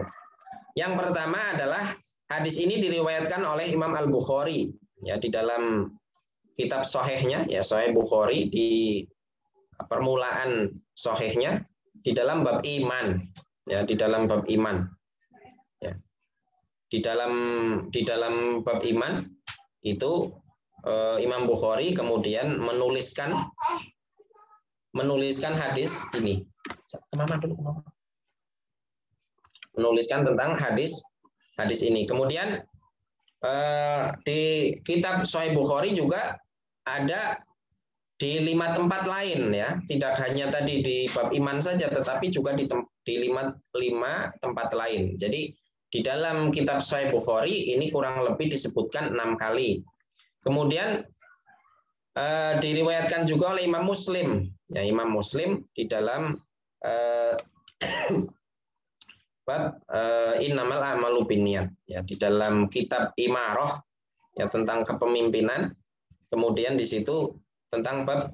Yang pertama adalah hadis ini diriwayatkan oleh Imam Al-Bukhari ya di dalam kitab sahihnya ya Sahih Bukhari di permulaan sahihnya di dalam bab iman ya di dalam bab iman ya di dalam bab iman itu Imam Bukhari kemudian menuliskan hadis ini menuliskan tentang hadis hadis ini. Kemudian di kitab Sahih Bukhari juga ada di 5 tempat lain ya, tidak hanya tadi di bab iman saja, tetapi juga di 5 tempat lain. Jadi di dalam kitab Sahih Bukhari ini kurang lebih disebutkan 6 kali. Kemudian diriwayatkan juga oleh Imam Muslim, ya Imam Muslim di dalam bab innamal a'malu binniyat, ya di dalam kitab Imarah ya tentang kepemimpinan. Kemudian di situ tentang bab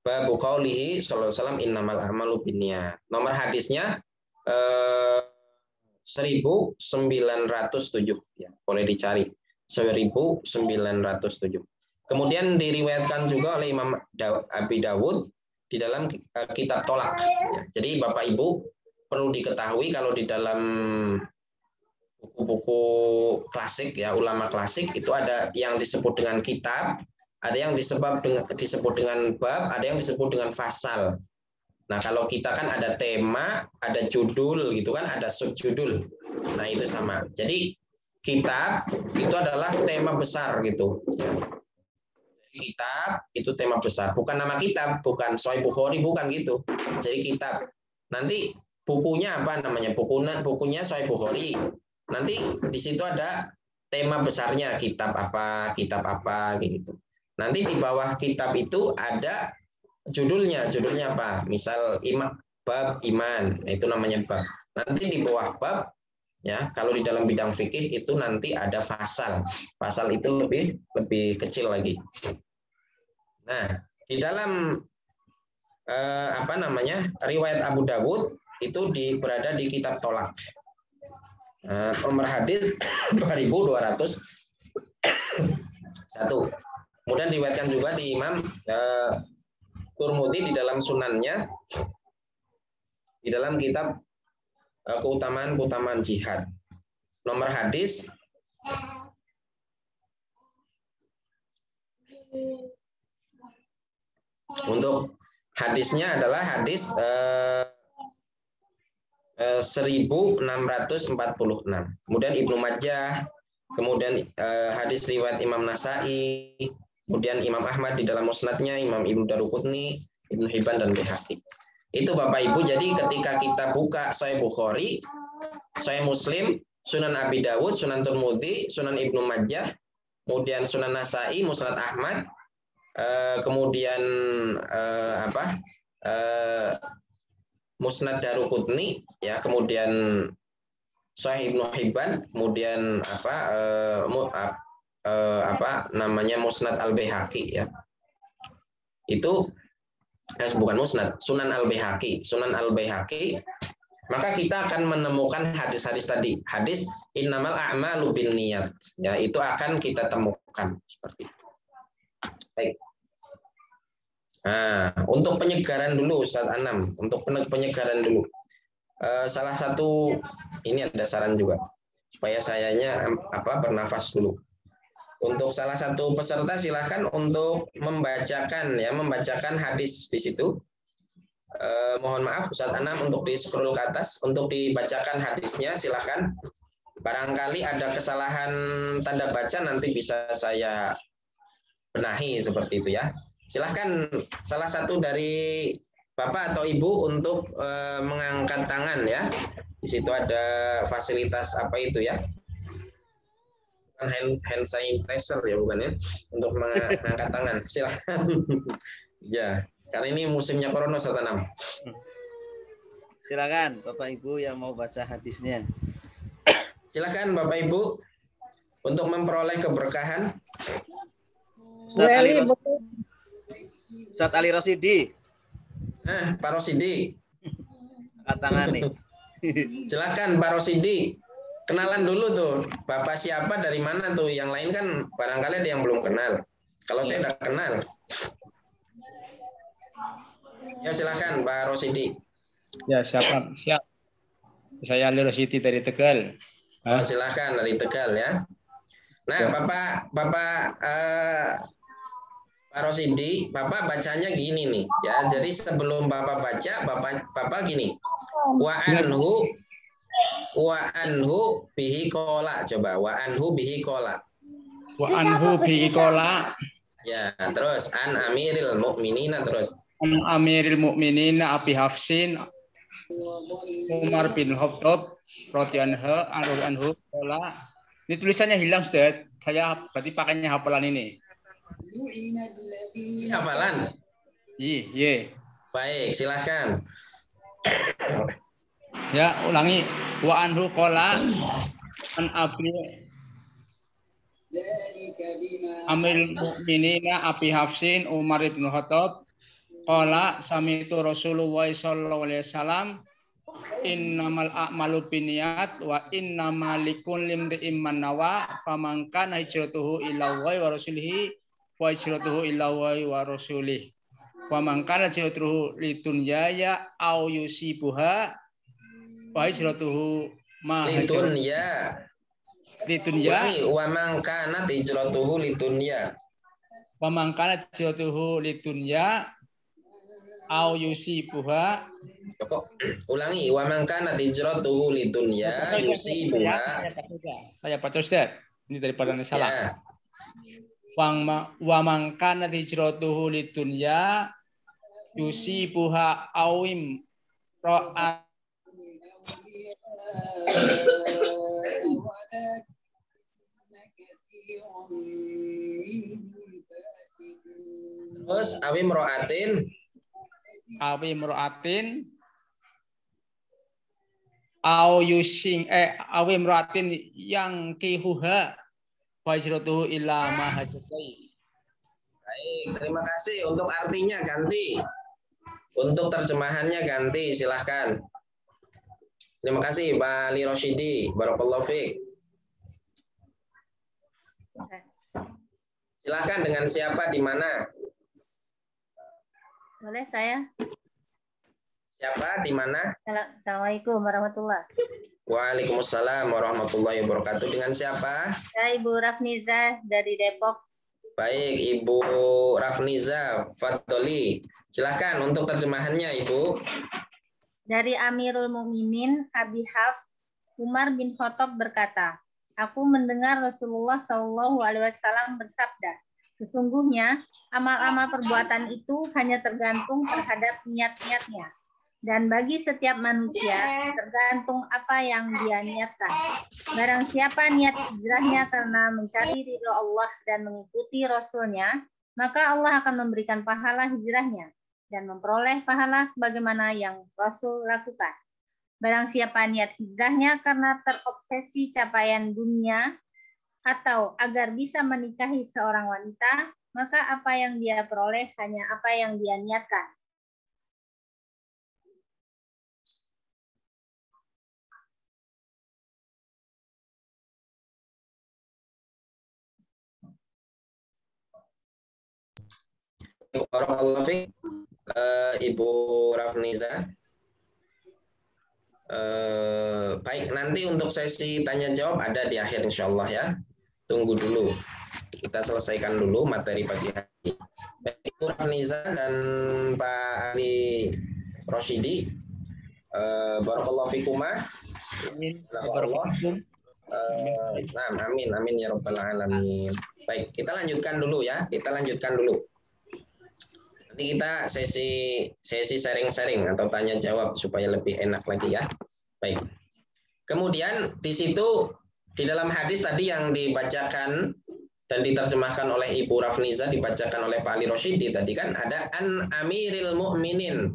qaulihi sallallahu alaihi wasallam innamal a'malu binniyat. Nomor hadisnya 1907 ya, boleh dicari 1907. Kemudian diriwayatkan juga oleh Imam Abi Dawud di dalam kitab tolak. Jadi Bapak Ibu perlu diketahui kalau di dalam buku-buku klasik ya, ulama klasik itu ada yang disebut dengan kitab, ada yang disebut dengan bab, ada yang disebut dengan fasal. Nah, kalau kita kan ada tema, ada judul gitu kan, ada subjudul. Nah, itu sama. Jadi kitab itu adalah tema besar gitu. Kitab itu tema besar, bukan nama kitab, bukan Sahih Bukhari, bukan gitu. Jadi kitab. Nanti bukunya apa namanya? Bukunya Sahih Bukhari. Nanti di situ ada tema besarnya, kitab apa gitu. Nanti di bawah kitab itu ada judulnya apa? Misal bab iman, itu namanya bab. Nanti di bawah bab ya, kalau di dalam bidang fikih itu nanti ada fasal. Fasal itu lebih kecil lagi. Nah, di dalam riwayat Abu Dawud itu berada di kitab tolak. Nomor hadis 2201. Kemudian diriwayatkan juga di Imam Turmudi di dalam sunannya, di dalam kitab keutamaan jihad. Nomor hadis untuk hadisnya adalah hadis 1646. Kemudian Ibnu Majah, kemudian hadis riwayat Imam Nasai, kemudian Imam Ahmad di dalam musnadnya, Imam Ibnu Daruqutni, Ibnu Hibban dan Baihaqi. Itu Bapak Ibu, jadi ketika kita buka Sahih Bukhari, Sahih Muslim, Sunan Abi Dawud, Sunan Tirmidzi, Sunan Ibnu Majah, kemudian Sunan Nasai, Musnad Ahmad, kemudian Musnad Daruqutni, ya, kemudian Sahih Ibnu Hibban, kemudian Musnad Al-Baihaqi, ya. Itu bukan Musnad, Sunan Al-Baihaqi. Sunan Al-Baihaqi, maka kita akan menemukan hadis-hadis tadi. Hadis innamal a'malu binniyat. Ya, itu akan kita temukan seperti itu. Baik. Nah, untuk penyegaran dulu Ustaz Anam, untuk penyegaran dulu. Salah satu ini ada saran juga supaya sayanya bernafas dulu. Untuk salah satu peserta silahkan untuk membacakan hadis di situ. Mohon maaf Ustaz Anam untuk di scroll ke atas untuk dibacakan hadisnya, silahkan. Barangkali ada kesalahan tanda baca nanti bisa saya benahi seperti itu ya. Silahkan salah satu dari Bapak atau Ibu untuk mengangkat tangan ya. Di situ ada fasilitas apa itu ya? Hand sanitizer ya bukan ya? Untuk mengangkat tangan. Silahkan. Ya, karena ini musimnya corona Ustaz Anam. Silakan Bapak Ibu yang mau baca hadisnya. Silakan Bapak Ibu untuk memperoleh keberkahan. Ustaz Ali Rosidi. Nah, Pak Rosidi. Angkat tangan nih. Silakan Pak Rosidi. Kenalan dulu tuh. Bapak siapa, dari mana tuh? Yang lain kan barangkali ada yang belum kenal. Kalau saya udah kenal. Ya silakan Pak Rosidi. Ya, siap. Saya Ali Rosidi dari Tegal. Oh, silakan dari Tegal ya. Nah, ya. Bapak Pak Rosidi, Bapak bacanya gini nih, ya. Jadi sebelum Bapak baca, Bapak gini. Wa anhu bihi kola. Coba wa anhu bihi kola. Wa anhu bihi qala. Ya, terus an amiril mukminina terus. An amiril mukminin Abi Hafsin Umar bin Khattab radhiyallahu anhu qala. Ini tulisannya hilang, Ustaz. Saya berarti pakainya hafalan ini. Hafalan? Iya. Baik, silahkan. Ya, ulangi. Wa anhu qala an Abi Amirul Mukminina Abi Hafsin Umar bin Khattab qala sami'tu Rasulullah sallallahu alaihi wasallam innamal a'malu binniyat wa innamal likulli imri'in man nawa faman kana hijratuhu ila Allahi wa rasulihi wa hijratuhu ila Allahi wa rasulihi wa man kana hijratuhu lidunya aw yusibuha wa hijratuhu ma lidunya wa man kana hijratuhu lidunya wa man kana hijratuhu lidunya aw yusibuha. Ulangi, wa man kana hijratuhu lidunya yusibuha. Saya baca, Ustaz. Ini daripada salah. Wa man kana hijratuhu lidunya yusibuha awim ra'at. Terus awim ro'atin au yusing awim ro'atin yang kihuha wa hijratuhu ila ma hajatai. Baik, terima kasih. Untuk artinya ganti. Untuk terjemahannya ganti, silahkan. Terima kasih Pak Ali Rosyidi. Barakallahu fiik. Silahkan, dengan siapa, di mana? Boleh saya? Siapa, di mana? Assalamualaikum warahmatullahi. Waalaikumsalam warahmatullahi wabarakatuh. Dengan siapa? Saya Ibu Rafniza dari Depok. Baik, Ibu Rafniza, fadholi. Silahkan untuk terjemahannya, Ibu. Dari Amirul Mukminin Abi Hafs, Umar bin Khattab berkata, aku mendengar Rasulullah Shallallahu Alaihi Wasallam bersabda, sesungguhnya amal-amal perbuatan itu hanya tergantung terhadap niat-niatnya. Dan bagi setiap manusia tergantung apa yang dia niatkan. Barang siapa niat hijrahnya karena mencari ridho Allah dan mengikuti Rasulnya, maka Allah akan memberikan pahala hijrahnya dan memperoleh pahala sebagaimana yang Rasul lakukan. Barang siapa niat hijrahnya karena terobsesi capaian dunia atau agar bisa menikahi seorang wanita, maka apa yang dia peroleh hanya apa yang dia niatkan. Ibu Rafniza. Baik, nanti untuk sesi tanya jawab ada di akhir insya Allah ya. Tunggu dulu. Kita selesaikan dulu materi pagi hari. Baik, Ibu Rafniza dan Pak Ali Rosyidi. Barakallahu fikumah. Amin, amin ya rabbal alamin. Baik, kita lanjutkan dulu ya. Nanti kita sesi sharing-sharing atau tanya jawab supaya lebih enak lagi ya. Baik. Kemudian di situ di dalam hadis tadi yang dibacakan dan diterjemahkan oleh Ibu Rafniza, dibacakan oleh Pak Ali Rosyidi tadi kan ada an Amiril Mukminin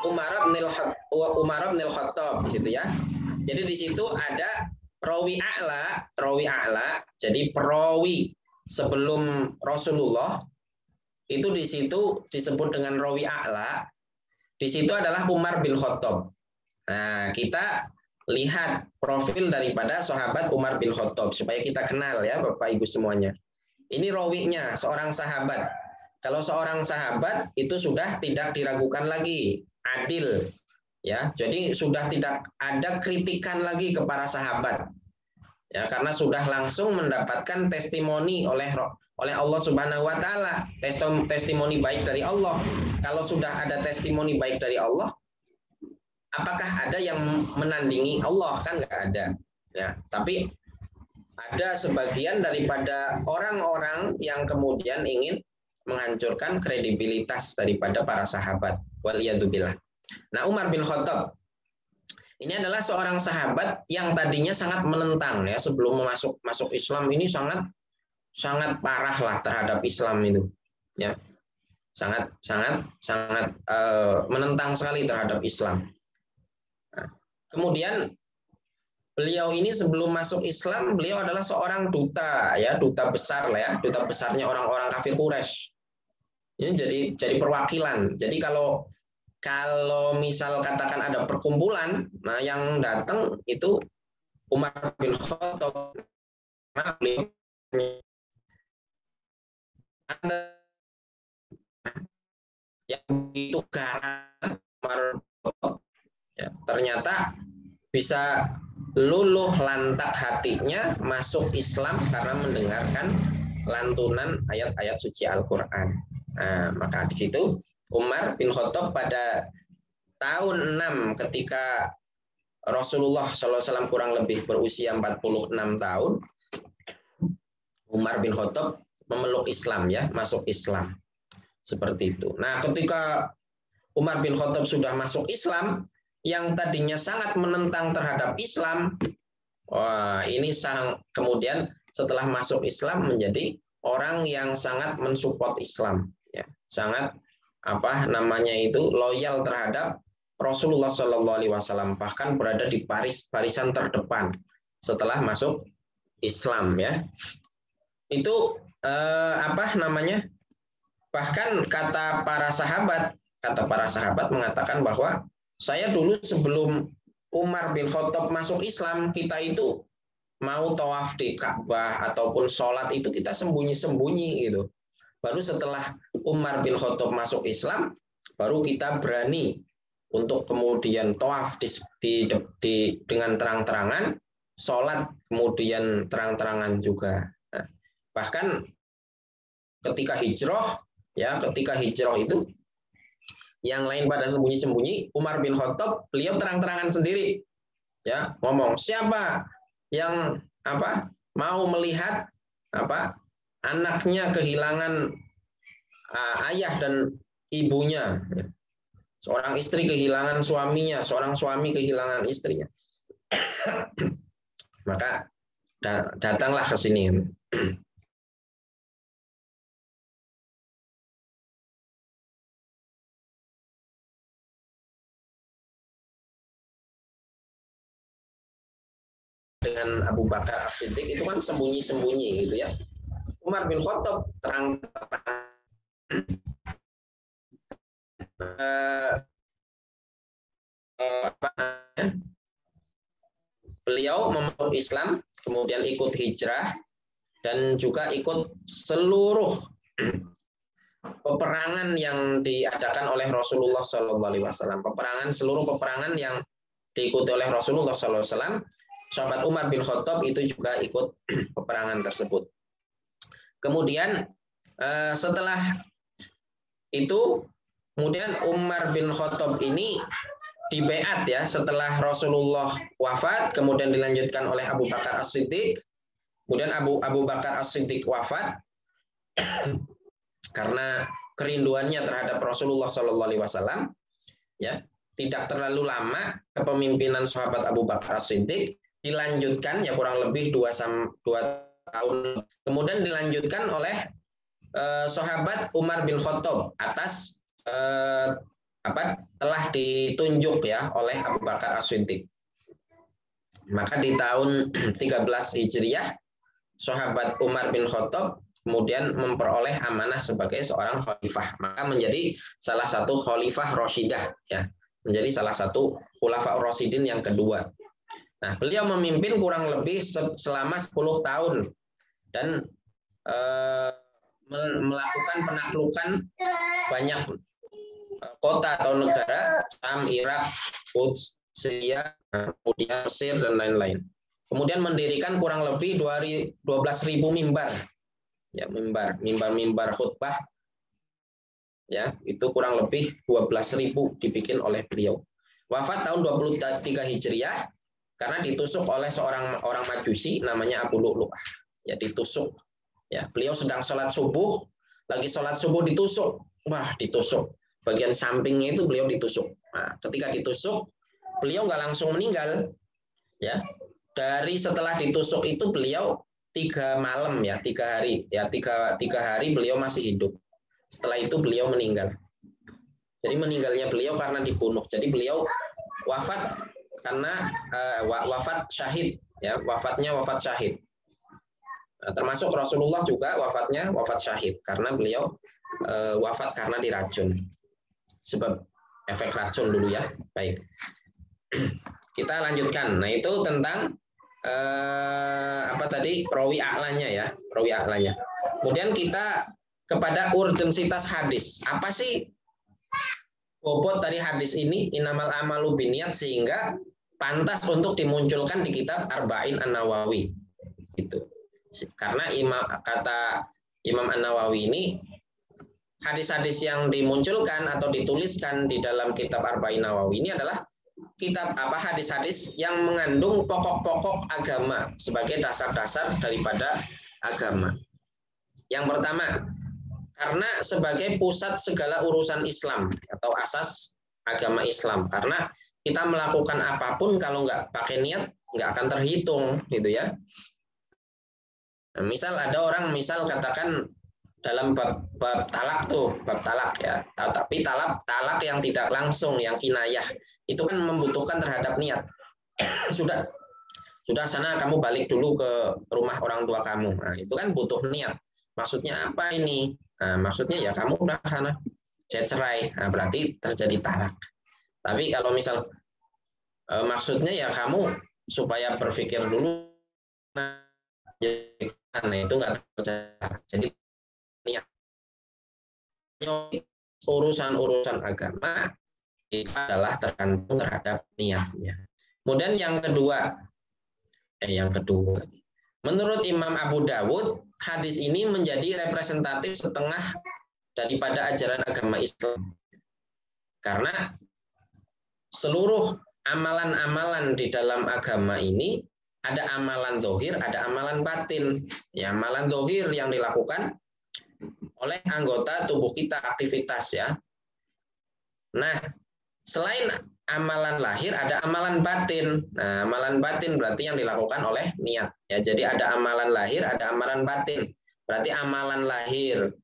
Umar bin Khattab gitu ya. Jadi di situ ada rawi a'la, jadi perawi sebelum Rasulullah itu di situ disebut dengan rawi a'la. Di situ adalah Umar bin Khattab. Nah, kita lihat profil daripada sahabat Umar bin Khattab supaya kita kenal ya Bapak Ibu semuanya. Ini rawinya seorang sahabat. Kalau seorang sahabat itu sudah tidak diragukan lagi, adil. Ya, jadi sudah tidak ada kritikan lagi kepada sahabat. Ya, karena sudah langsung mendapatkan testimoni oleh Allah Subhanahu wa taala, testimoni baik dari Allah. Kalau sudah ada testimoni baik dari Allah, apakah ada yang menandingi Allah? Kan nggak ada. Ya, tapi ada sebagian daripada orang-orang yang kemudian ingin menghancurkan kredibilitas daripada para sahabat. Waliyadzubillah. Nah, Umar bin Khattab ini adalah seorang sahabat yang tadinya sangat menentang ya, sebelum masuk Islam ini sangat parah lah terhadap Islam itu. Ya. Sangat menentang sekali terhadap Islam. Nah, kemudian beliau ini sebelum masuk Islam, beliau adalah seorang duta ya, duta besar lah ya, duta besarnya orang-orang kafir Quraisy. Ini jadi perwakilan. Jadi kalau misal katakan ada perkumpulan, nah yang datang itu Umar bin Khattab, karena beliau yang begitu garang ya, ternyata bisa luluh lantak hatinya masuk Islam karena mendengarkan lantunan ayat-ayat suci Al-Quran. Nah, maka di situ Umar bin Khattab pada tahun 6 ketika Rasulullah SAW kurang lebih berusia 46 tahun, Umar bin Khattab memeluk Islam ya, masuk Islam. Seperti itu. Nah, ketika Umar bin Khattab sudah masuk Islam, yang tadinya sangat menentang terhadap Islam, wah, ini kemudian setelah masuk Islam menjadi orang yang sangat mensupport Islam, ya, sangat loyal terhadap Rasulullah Shallallahu Alaihi Wasallam, bahkan berada di barisan terdepan setelah masuk Islam, ya. Itu bahkan kata para sahabat mengatakan bahwa saya dulu sebelum Umar bin Khattab masuk Islam, kita itu mau tawaf di Ka'bah ataupun sholat itu kita sembunyi-sembunyi gitu. Baru setelah Umar bin Khattab masuk Islam, baru kita berani untuk kemudian tawaf dengan terang-terangan, sholat kemudian terang-terangan juga. Nah, bahkan ketika hijrah itu yang lain pada sembunyi-sembunyi, Umar bin Khattab beliau terang-terangan sendiri, ya, ngomong siapa yang mau melihat anaknya kehilangan ayah dan ibunya, seorang istri kehilangan suaminya, seorang suami kehilangan istrinya, maka datanglah ke sini. Dengan Abu Bakar As-Siddiq itu kan sembunyi-sembunyi gitu ya. Umar bin Khattab terang-terang beliau memeluk Islam, kemudian ikut hijrah dan juga ikut seluruh peperangan yang diadakan oleh Rasulullah SAW. Seluruh peperangan yang diikuti oleh Rasulullah SAW. Sahabat Umar bin Khattab itu juga ikut peperangan tersebut. Kemudian setelah itu, kemudian Umar bin Khattab ini dibeat ya, setelah Rasulullah wafat, kemudian dilanjutkan oleh Abu Bakar As-Siddiq. Kemudian Abu Bakar As-Siddiq wafat karena kerinduannya terhadap Rasulullah SAW. Ya, tidak terlalu lama kepemimpinan sahabat Abu Bakar As-Siddiq, dilanjutkan ya kurang lebih 2 tahun, kemudian dilanjutkan oleh sahabat Umar bin Khattab atas telah ditunjuk ya oleh Abu Bakar As-Siddiq. Maka di tahun 13 Hijriah sahabat Umar bin Khattab kemudian memperoleh amanah sebagai seorang khalifah, maka menjadi salah satu khalifah Rashidah ya, menjadi salah satu khulafaur Rasyidin yang kedua. Nah, beliau memimpin kurang lebih selama 10 tahun dan melakukan penaklukan banyak kota atau negara, Syam, Irak, Quds, Syria, kemudian Mesir dan lain-lain. Kemudian mendirikan kurang lebih 12.000 mimbar. Ya, mimbar khutbah. Ya, itu kurang lebih 12.000 dibikin oleh beliau. Wafat tahun 23 Hijriah karena ditusuk oleh seorang orang Majusi namanya Abu Lu'lu'ah. Ya, ditusuk. Ya, beliau sedang sholat subuh, lagi sholat subuh ditusuk. Wah, ditusuk. Bagian sampingnya itu beliau ditusuk. Nah, ketika ditusuk, beliau nggak langsung meninggal. Ya, dari setelah ditusuk itu beliau 3 malam ya, 3 hari ya, 3 hari beliau masih hidup. Setelah itu beliau meninggal. Jadi meninggalnya beliau karena dibunuh. Jadi beliau wafat karena wafat syahid ya, wafatnya wafat syahid. Nah, termasuk Rasulullah juga wafatnya wafat syahid karena beliau wafat karena diracun. Sebab efek racun dulu ya. Baik. Kita lanjutkan. Nah, itu tentang apa tadi? Perawi a'lanya ya, perawi a'lanya. Kemudian kita kepada urgensitas hadis. Apa sih bobot dari hadis ini, innamal amalu binniyat, sehingga pantas untuk dimunculkan di kitab Arba'in An-Nawawi. Gitu. Karena kata Imam An-Nawawi ini, hadis-hadis yang dimunculkan atau dituliskan di dalam kitab Arba'in Nawawi ini adalah kitab hadis-hadis yang mengandung pokok-pokok agama sebagai dasar-dasar daripada agama. Yang pertama, karena sebagai pusat segala urusan Islam atau asas agama Islam. Karena kita melakukan apapun kalau nggak pakai niat nggak akan terhitung, gitu ya. Nah, misal ada orang katakan dalam bab talak tuh, bab talak ya. Tapi talak yang tidak langsung, yang kinayah, itu kan membutuhkan terhadap niat. Sudah sana kamu balik dulu ke rumah orang tua kamu. Nah, itu kan butuh niat. Maksudnya apa ini? Nah, maksudnya ya kamu udah sana, saya cerai. Nah, berarti terjadi talak. Tapi kalau misal maksudnya ya kamu supaya berpikir dulu, nah itu nggak terjadi. Jadi niat. Urusan agama itu adalah tergantung terhadap niatnya. Kemudian yang kedua, menurut Imam Abu Dawud, hadis ini menjadi representatif setengah daripada ajaran agama Islam. Karena seluruh amalan-amalan di dalam agama ini ada amalan zahir, ada amalan batin. Ya, amalan zahir yang dilakukan oleh anggota tubuh kita, aktivitas ya. Nah, selain amalan lahir ada amalan batin. Nah, amalan batin berarti yang dilakukan oleh niat. Ya, jadi ada amalan lahir, ada amalan batin. Berarti amalan lahir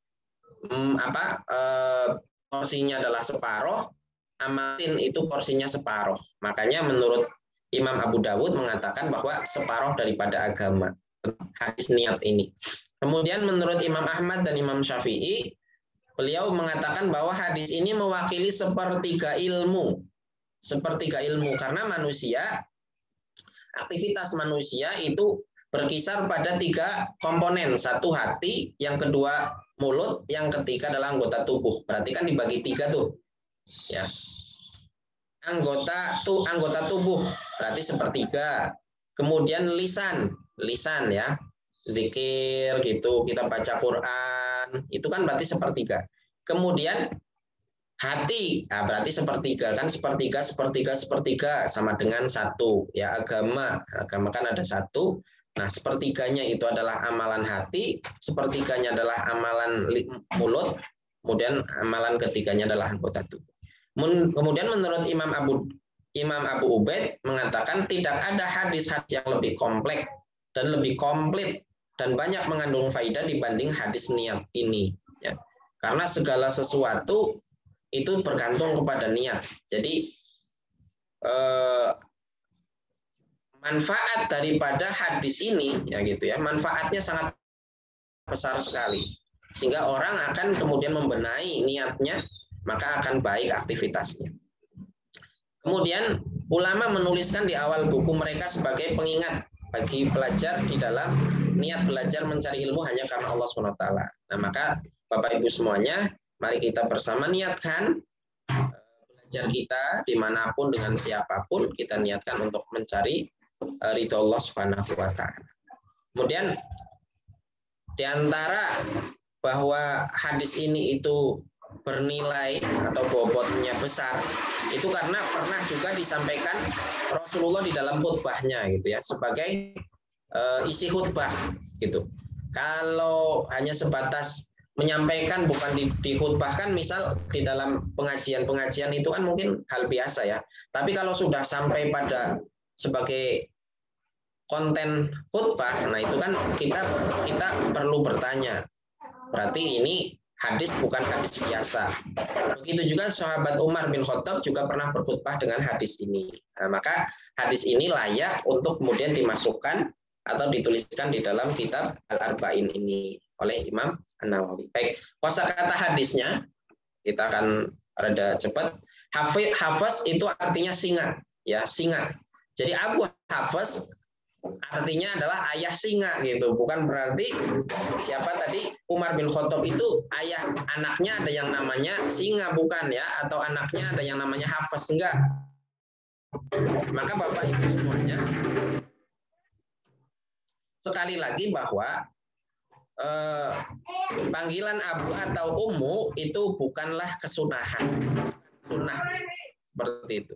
porsinya adalah separuh, amalan itu porsinya separuh. Makanya menurut Imam Abu Dawud mengatakan bahwa separuh daripada agama hadis niat ini. Kemudian menurut Imam Ahmad dan Imam Syafi'i, beliau mengatakan bahwa hadis ini mewakili sepertiga ilmu. Sepertiga ilmu, karena manusia, aktivitas manusia itu berkisar pada 3 komponen. 1 hati, yang kedua mulut, yang ketiga adalah anggota tubuh. Berarti kan dibagi 3 tuh. Ya. Anggota tubuh berarti sepertiga. Kemudian lisan ya. Zikir gitu, kita baca Quran, itu kan berarti sepertiga. Kemudian hati, nah berarti sepertiga kan, sepertiga sama dengan 1 ya. Agama kan ada 1. Nah, sepertiganya itu adalah amalan hati, sepertiganya adalah amalan mulut, kemudian amalan ketiganya adalah anggota tubuh. Kemudian menurut Imam Abu Ubaid mengatakan tidak ada hadis yang lebih kompleks dan lebih komplit dan banyak mengandung faidah dibanding hadis niat ini ya. Karena segala sesuatu itu bergantung kepada niat. Jadi manfaat daripada hadis ini ya gitu ya, manfaatnya sangat besar sekali. Sehingga orang akan kemudian membenahi niatnya, maka akan baik aktivitasnya. Kemudian ulama menuliskan di awal buku mereka sebagai pengingat bagi pelajar di dalam niat belajar mencari ilmu hanya karena Allah SWT. Nah, maka Bapak Ibu semuanya, mari kita bersama niatkan belajar kita dimanapun dengan siapapun, kita niatkan untuk mencari ridho Allah SWT. Kemudian di antara bahwa hadis ini itu bernilai atau bobotnya besar itu karena pernah juga disampaikan Rasulullah di dalam khutbahnya gitu ya, sebagai isi khutbah gitu. Kalau hanya sebatas menyampaikan bukan dikhutbahkan, misal di dalam pengajian-pengajian itu kan mungkin hal biasa ya. Tapi kalau sudah sampai pada sebagai konten khutbah, nah itu kan kita perlu bertanya. Berarti ini hadis bukan hadis biasa. Begitu juga sahabat Umar bin Khattab juga pernah berkhutbah dengan hadis ini. Nah, maka hadis ini layak untuk kemudian dimasukkan atau dituliskan di dalam kitab Al-Arba'in ini oleh Imam An-Nawawi. Baik, kosakata hadisnya kita akan rada cepat. Hafaz itu artinya singa, ya, singa. Jadi Abu Hafaz artinya adalah ayah singa gitu, bukan berarti siapa tadi Umar bin Khattab itu ayah anaknya ada yang namanya singa, bukan ya, atau anaknya ada yang namanya Hafaz, enggak. Maka Bapak Ibu semuanya, sekali lagi bahwa panggilan Abu atau Ummu itu bukanlah kesunahan, sunnah seperti itu.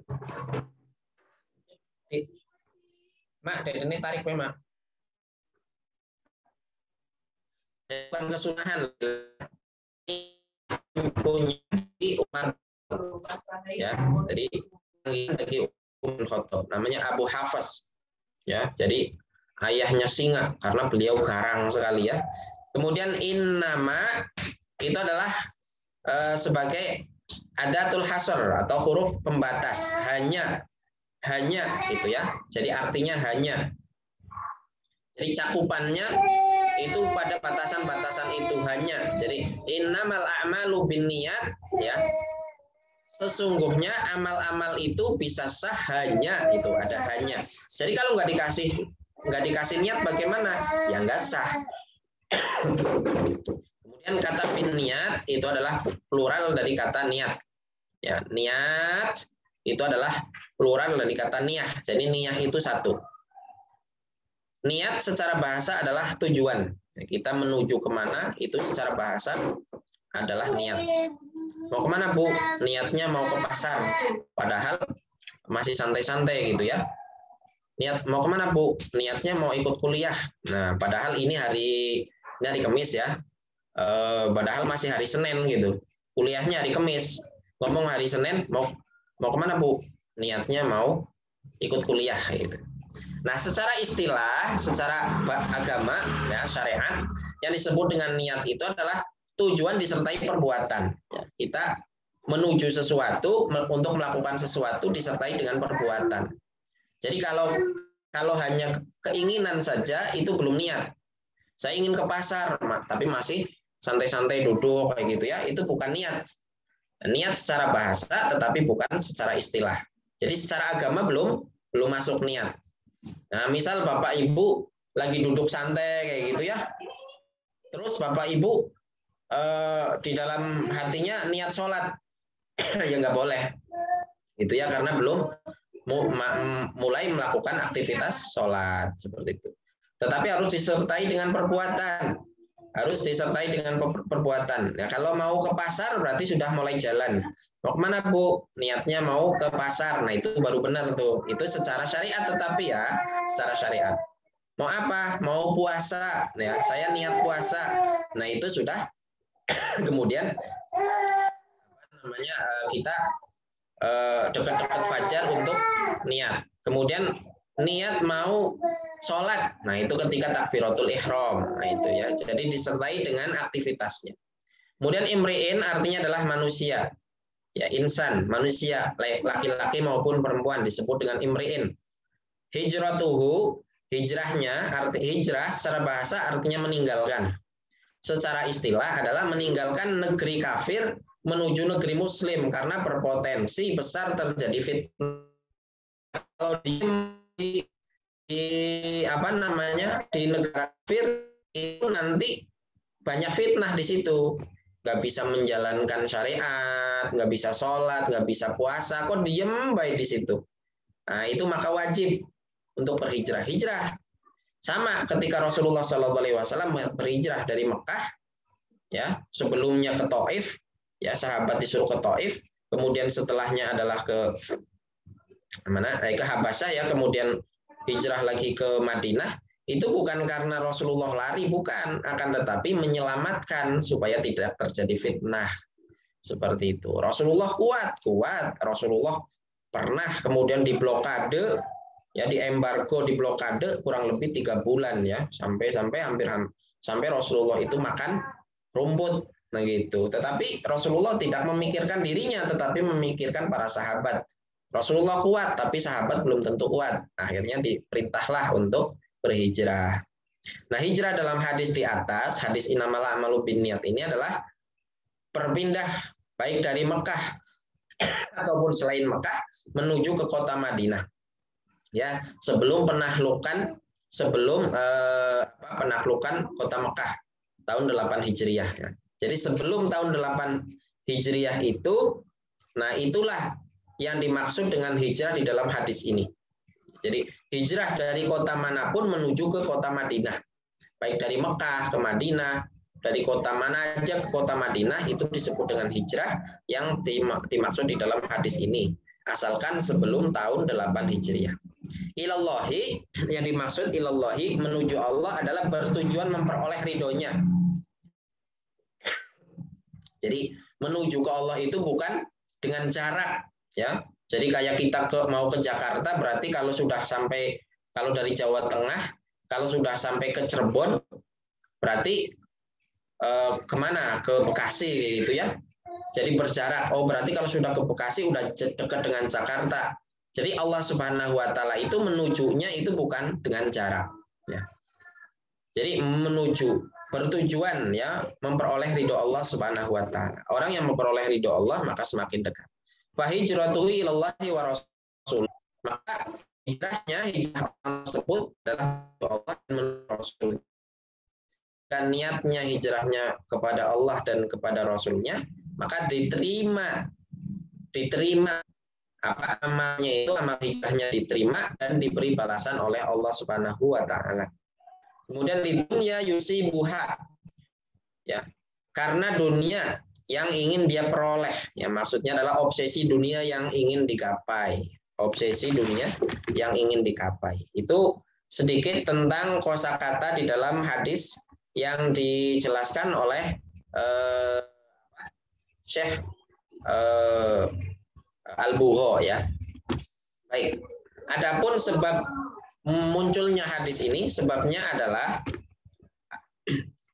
Mak, ini tarik memang. Bukan kesunahan. Punya Umar. Ya, jadi bagi Umar Khattab. Namanya Abu Hafaz. Ya, jadi ayahnya singa karena beliau garang sekali ya. Kemudian innama itu adalah sebagai adatul hasr atau huruf pembatas, hanya gitu ya. Jadi artinya hanya. Jadi cakupannya itu pada batasan-batasan itu hanya. Jadi innamal a'malu binniyat ya. Sesungguhnya amal-amal itu bisa sah hanya, itu ada hanya. Jadi kalau nggak dikasih niat bagaimana? Ya nggak sah. Kemudian kata binniyat itu adalah plural dari kata niat. Ya, niat itu adalah plural dari kata niyah. Jadi niyah itu satu. Niat secara bahasa adalah tujuan. Kita menuju kemana, itu secara bahasa adalah niat. Mau kemana, Bu? Niatnya mau ke pasar. Padahal masih santai-santai gitu ya. Niat mau kemana, Bu? Niatnya mau ikut kuliah. Nah, padahal ini hari Kamis ya. Padahal masih hari Senin gitu. Kuliahnya hari Kamis. Ngomong hari Senin, mau kemana, Bu? Niatnya mau ikut kuliah gitu. Nah, secara istilah, secara agama ya, syariat, yang disebut dengan niat itu adalah tujuan disertai perbuatan. Ya, kita menuju sesuatu, untuk melakukan sesuatu disertai dengan perbuatan. Jadi kalau hanya keinginan saja itu belum niat. Saya ingin ke pasar, tapi masih santai-santai duduk kayak gitu ya, itu bukan niat. Niat secara bahasa tetapi bukan secara istilah. Jadi secara agama belum masuk niat. Nah, misal Bapak Ibu lagi duduk santai kayak gitu ya. Terus Bapak Ibu di dalam hatinya niat sholat. Ya nggak boleh. Gitu ya, karena belum mulai melakukan aktivitas sholat seperti itu. Tetapi harus disertai dengan perbuatan. Harus disertai dengan perbuatan. Nah, kalau mau ke pasar berarti sudah mulai jalan. Mau kemana, Bu? Niatnya mau ke pasar. Nah, itu baru benar tuh. Itu secara syariat, tetapi ya secara syariat. Mau apa? Mau puasa. Ya, saya niat puasa. Nah, itu sudah kemudian kita dekat-dekat fajar untuk niat. Kemudian niat mau sholat. Nah, itu ketika takbiratul ihram. Nah, itu ya. Jadi disertai dengan aktivitasnya. Kemudian imri'in artinya adalah manusia. Ya, insan, manusia, laki-laki maupun perempuan disebut dengan imri'in. Hijratuhu, hijrahnya, hijrah secara bahasa artinya meninggalkan. Secara istilah adalah meninggalkan negeri kafir menuju negeri muslim karena berpotensi besar terjadi fitnah. Kalau di negara kafir itu nanti banyak fitnah di situ. Nggak bisa menjalankan syariat, nggak bisa sholat, nggak bisa puasa, kok diem baik di situ. Nah, itu maka wajib untuk berhijrah. Hijrah sama ketika Rasulullah SAW berhijrah dari Mekah, ya sebelumnya ke Taif, Ya, sahabat disuruh ke Taif, kemudian setelahnya adalah ke mana? Ke Habasyah ya, kemudian hijrah lagi ke Madinah. Itu bukan karena Rasulullah lari, bukan, akan tetapi menyelamatkan supaya tidak terjadi fitnah. Seperti itu. Rasulullah kuat. Rasulullah pernah kemudian diblokade, ya, diembargo, diblokade kurang lebih 3 bulan ya, sampai Rasulullah itu makan rumput, nah gitu. Tetapi Rasulullah tidak memikirkan dirinya, tetapi memikirkan para sahabat. Rasulullah kuat, tapi sahabat belum tentu kuat. Akhirnya diperintahlah untuk berhijrah. Nah, hijrah dalam hadis di atas, hadis innamal a'malu binniyat ini adalah berpindah baik dari Mekah ataupun selain Mekah menuju ke kota Madinah. Ya, sebelum penaklukan kota Mekah tahun 8 Hijriah ya. Jadi sebelum tahun 8 Hijriah itu, nah itulah yang dimaksud dengan hijrah di dalam hadis ini. Jadi hijrah dari kota manapun menuju ke kota Madinah. Baik dari Mekah ke Madinah, dari kota mana aja ke kota Madinah, itu disebut dengan hijrah yang dimaksud di dalam hadis ini. Asalkan sebelum tahun 8 Hijriah. Ilallahi, yang dimaksud ilallahi, menuju Allah adalah bertujuan memperoleh ridhonya. Jadi menuju ke Allah itu bukan dengan jarak, ya. Jadi kayak kita mau ke Jakarta, berarti kalau dari Jawa Tengah, kalau sudah sampai ke Cirebon, berarti kemana? Ke Bekasi gitu ya. Jadi berjarak. Oh, berarti kalau sudah ke Bekasi udah dekat dengan Jakarta. Jadi Allah Subhanahu wa taala itu menujunya itu bukan dengan jarak, ya. Jadi menuju, bertujuan ya memperoleh ridho Allah Subhanahu wa taala. Orang yang memperoleh ridho Allah maka semakin dekat. Fa hijratuhu ilallahi wa rasul. Maka hijrah tersebut adalah Allah dan Rasul. Dan niatnya hijrahnya kepada Allah dan kepada Rasulnya, maka diterima apa amalnya itu, amal hijrahnya diterima dan diberi balasan oleh Allah Subhanahu wa taala. Kemudian di dunia yusibuha, ya, karena dunia yang ingin dia peroleh, ya, maksudnya adalah obsesi dunia yang ingin digapai. Obsesi dunia yang ingin digapai. Itu sedikit tentang kosakata di dalam hadis yang dijelaskan oleh Syekh Al-Bugho ya. Baik. Adapun sebab munculnya hadis ini, sebabnya adalah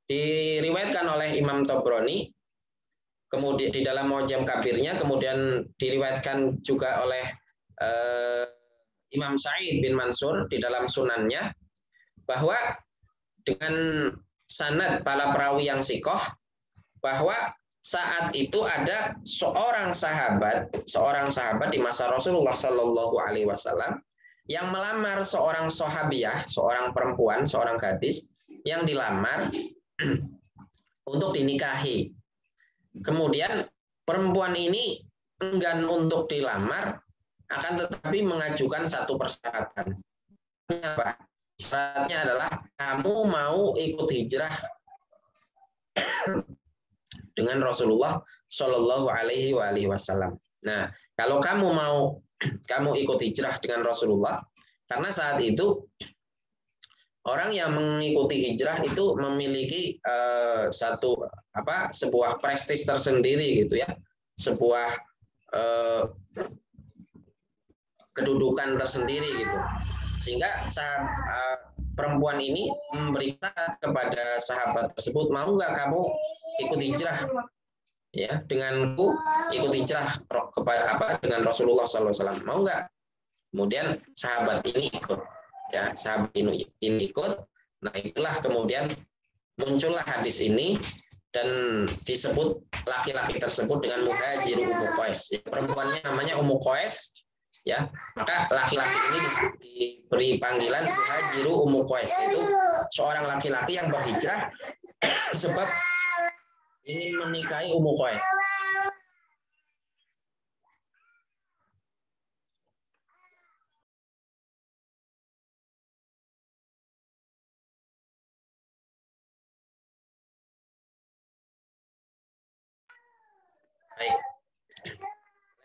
diriwayatkan oleh Imam Tabrani, kemudian di dalam Mu'jam Kabirnya, kemudian diriwayatkan juga oleh Imam Sa'id bin Mansur di dalam sunannya, bahwa dengan sanad para perawi yang sikoh, bahwa saat itu ada seorang sahabat di masa Rasulullah Shallallahu Alaihi Wasallam yang melamar seorang sahabiah, seorang perempuan, seorang gadis yang dilamar untuk dinikahi. Kemudian perempuan ini enggan untuk dilamar, akan tetapi mengajukan satu persyaratan. Apa? Syaratnya adalah kamu mau ikut hijrah dengan Rasulullah Shallallahu Alaihi Wasallam. Nah, kalau kamu ikut hijrah dengan Rasulullah, karena saat itu orang yang mengikuti hijrah itu memiliki sebuah prestis tersendiri gitu ya, sebuah kedudukan tersendiri gitu. Sehingga perempuan ini memberi syarat kepada sahabat tersebut, mau nggak kamu ikut hijrah ya denganku, ikut hijrah dengan Rasulullah SAW, mau nggak? Kemudian sahabat ini ikut, ya, sahabat ini ikut. Nah, itulah kemudian muncullah hadis ini dan disebut laki-laki tersebut dengan Muhajir Ummu Qais. Ya, perempuannya namanya Ummu Qais. Ya, maka laki-laki ini diberi panggilan Muhajiru Ummu Qais, itu seorang laki-laki yang berhijrah sebab ingin menikahi Ummu Qais.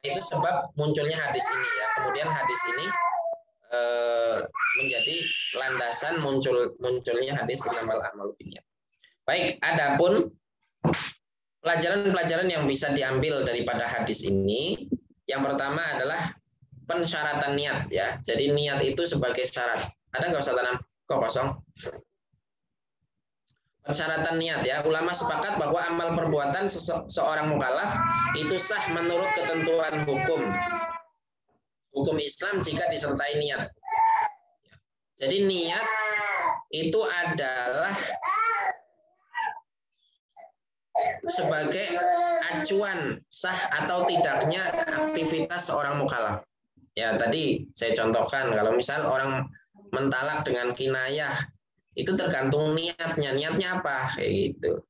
itu sebab munculnya hadis ini ya. Kemudian hadis ini menjadi landasan munculnya hadis innamal a'malu binniyat. Baik, adapun pelajaran-pelajaran yang bisa diambil daripada hadis ini, yang pertama adalah pensyaratan niat ya. Jadi niat itu sebagai syarat. Ada nggak Ustaz Tanam? Kok kosong? Persyaratan niat ya. Ulama sepakat bahwa amal perbuatan seorang mukallaf itu sah menurut ketentuan hukum Islam jika disertai niat. Jadi niat itu adalah sebagai acuan sah atau tidaknya aktivitas seorang mukallaf. Ya, tadi saya contohkan kalau misal orang mentalak dengan kinayah, itu tergantung niatnya. Niatnya apa? Kayak gitu.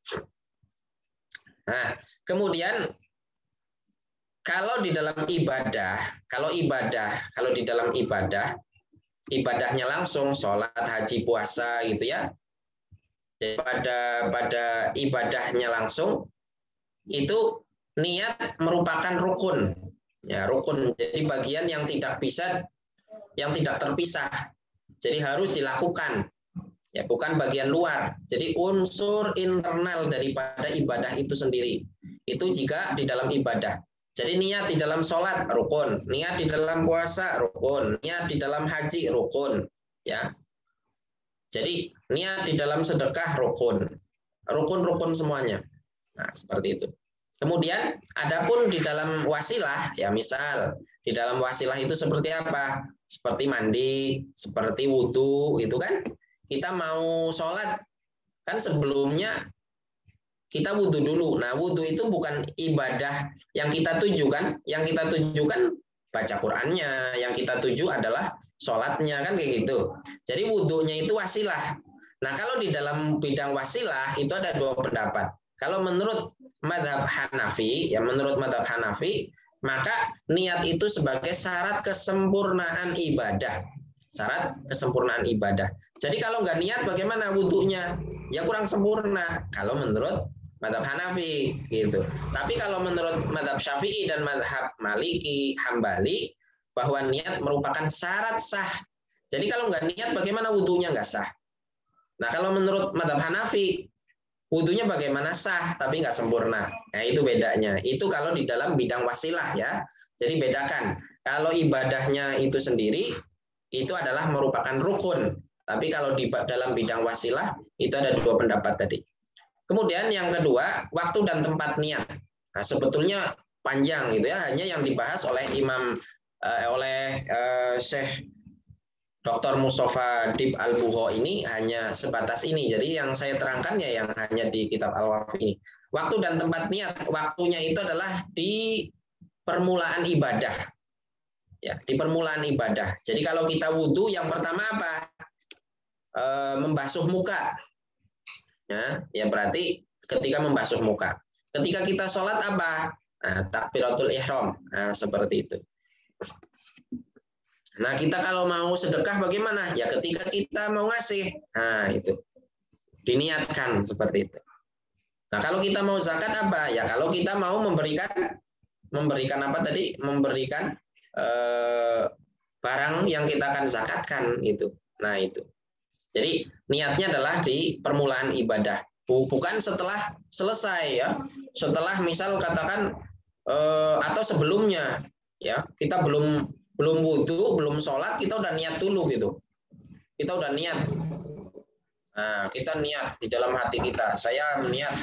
Nah, kemudian kalau di dalam ibadah, kalau di dalam ibadahnya langsung sholat, haji, puasa gitu ya. Jadi pada ibadahnya langsung itu niat merupakan rukun. Ya, rukun. Jadi bagian yang tidak terpisah. Jadi harus dilakukan. Ya, bukan bagian luar. Jadi unsur internal daripada ibadah itu sendiri. Itu jika di dalam ibadah. Jadi niat di dalam sholat rukun, niat di dalam puasa rukun, niat di dalam haji rukun, ya. Jadi niat di dalam sedekah rukun semuanya. Nah, seperti itu. Kemudian adapun di dalam wasilah, ya misal di dalam wasilah itu seperti apa? Seperti mandi, seperti wudhu, gitu kan? Kita mau sholat kan sebelumnya kita wudhu dulu. Nah, wudhu itu bukan ibadah yang kita tuju kan? Yang kita tujukan baca Qur'annya, yang kita tuju adalah sholatnya kan kayak gitu. Jadi wudhunya itu wasilah. Nah, kalau di dalam bidang wasilah itu ada dua pendapat. Kalau menurut madhab Hanafi, maka niat itu sebagai syarat kesempurnaan ibadah. Syarat kesempurnaan ibadah. Jadi kalau nggak niat bagaimana wudhunya? Ya kurang sempurna. Kalau menurut madhab Hanafi gitu. Tapi kalau menurut madhab Syafi'i dan madhab Maliki, Hambali, bahwa niat merupakan syarat sah. Jadi kalau nggak niat bagaimana wudhunya nggak sah? Nah kalau menurut madhab Hanafi, wudhunya bagaimana sah tapi nggak sempurna. Nah itu bedanya. Itu kalau di dalam bidang wasilah ya. Jadi bedakan. Kalau ibadahnya itu sendiri, itu adalah merupakan rukun. Tapi kalau di dalam bidang wasilah, itu ada dua pendapat tadi. Kemudian yang kedua, waktu dan tempat niat. Nah, sebetulnya panjang gitu ya, hanya yang dibahas oleh Syekh Dr. Mustafa Dib Al-Buho ini hanya sebatas ini. Jadi yang saya terangkan ya yang hanya di kitab Al-Wafi ini. Waktu dan tempat niat, waktunya itu adalah di permulaan ibadah. Ya, di permulaan ibadah. Jadi kalau kita wudhu, yang pertama apa? Membasuh muka. Ya berarti ketika membasuh muka. Ketika kita sholat apa? Nah, takbiratul ihram. Nah, seperti itu. Nah, kita kalau mau sedekah bagaimana? Ya ketika kita mau ngasih. Nah, itu. Diniatkan seperti itu. Nah, kalau kita mau zakat apa? Ya kalau kita mau memberikan apa tadi? Memberikan barang yang kita akan zakatkan itu. Nah, itu. Jadi niatnya adalah di permulaan ibadah, bukan setelah selesai ya. Setelah misal katakan atau sebelumnya ya, kita belum wudhu, belum sholat, kita udah niat dulu gitu. Kita udah niat. Nah, kita niat di dalam hati kita. Saya niat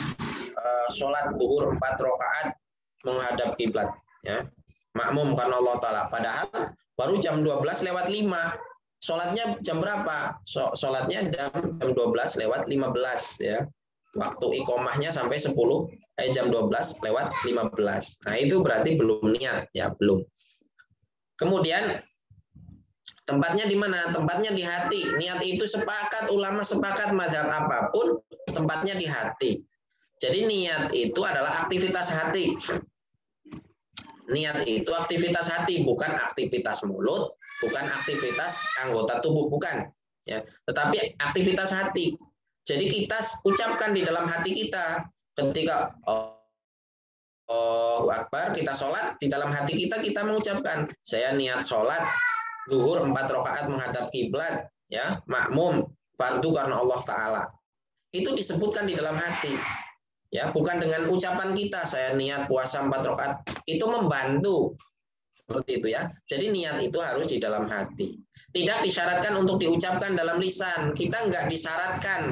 sholat zuhur 4 rakaat menghadap kiblat ya. Makmum karena Allah Ta'ala. Padahal baru jam 12 lewat 5. Sholatnya jam berapa? Sholatnya jam 12 lewat 15 ya. Waktu iqomahnya sampai jam 12 lewat 15. Nah itu berarti belum niat ya, belum. Kemudian tempatnya di mana? Tempatnya di hati. Niat itu sepakat, ulama sepakat mazhab apapun, tempatnya di hati. Jadi niat itu adalah aktivitas hati. Niat itu aktivitas hati, bukan aktivitas mulut, bukan aktivitas anggota tubuh, bukan. Ya, tetapi aktivitas hati. Jadi kita ucapkan di dalam hati kita ketika Allahu Akbar, kita sholat, di dalam hati kita mengucapkan, saya niat sholat zuhur 4 rakaat menghadap kiblat, ya, makmum, fardu karena Allah Ta'ala. Itu disebutkan di dalam hati. Ya, bukan dengan ucapan kita, saya niat puasa 4 rakaat. Itu membantu. Seperti itu ya. Jadi niat itu harus di dalam hati. Tidak disyaratkan untuk diucapkan dalam lisan. Kita nggak disyaratkan.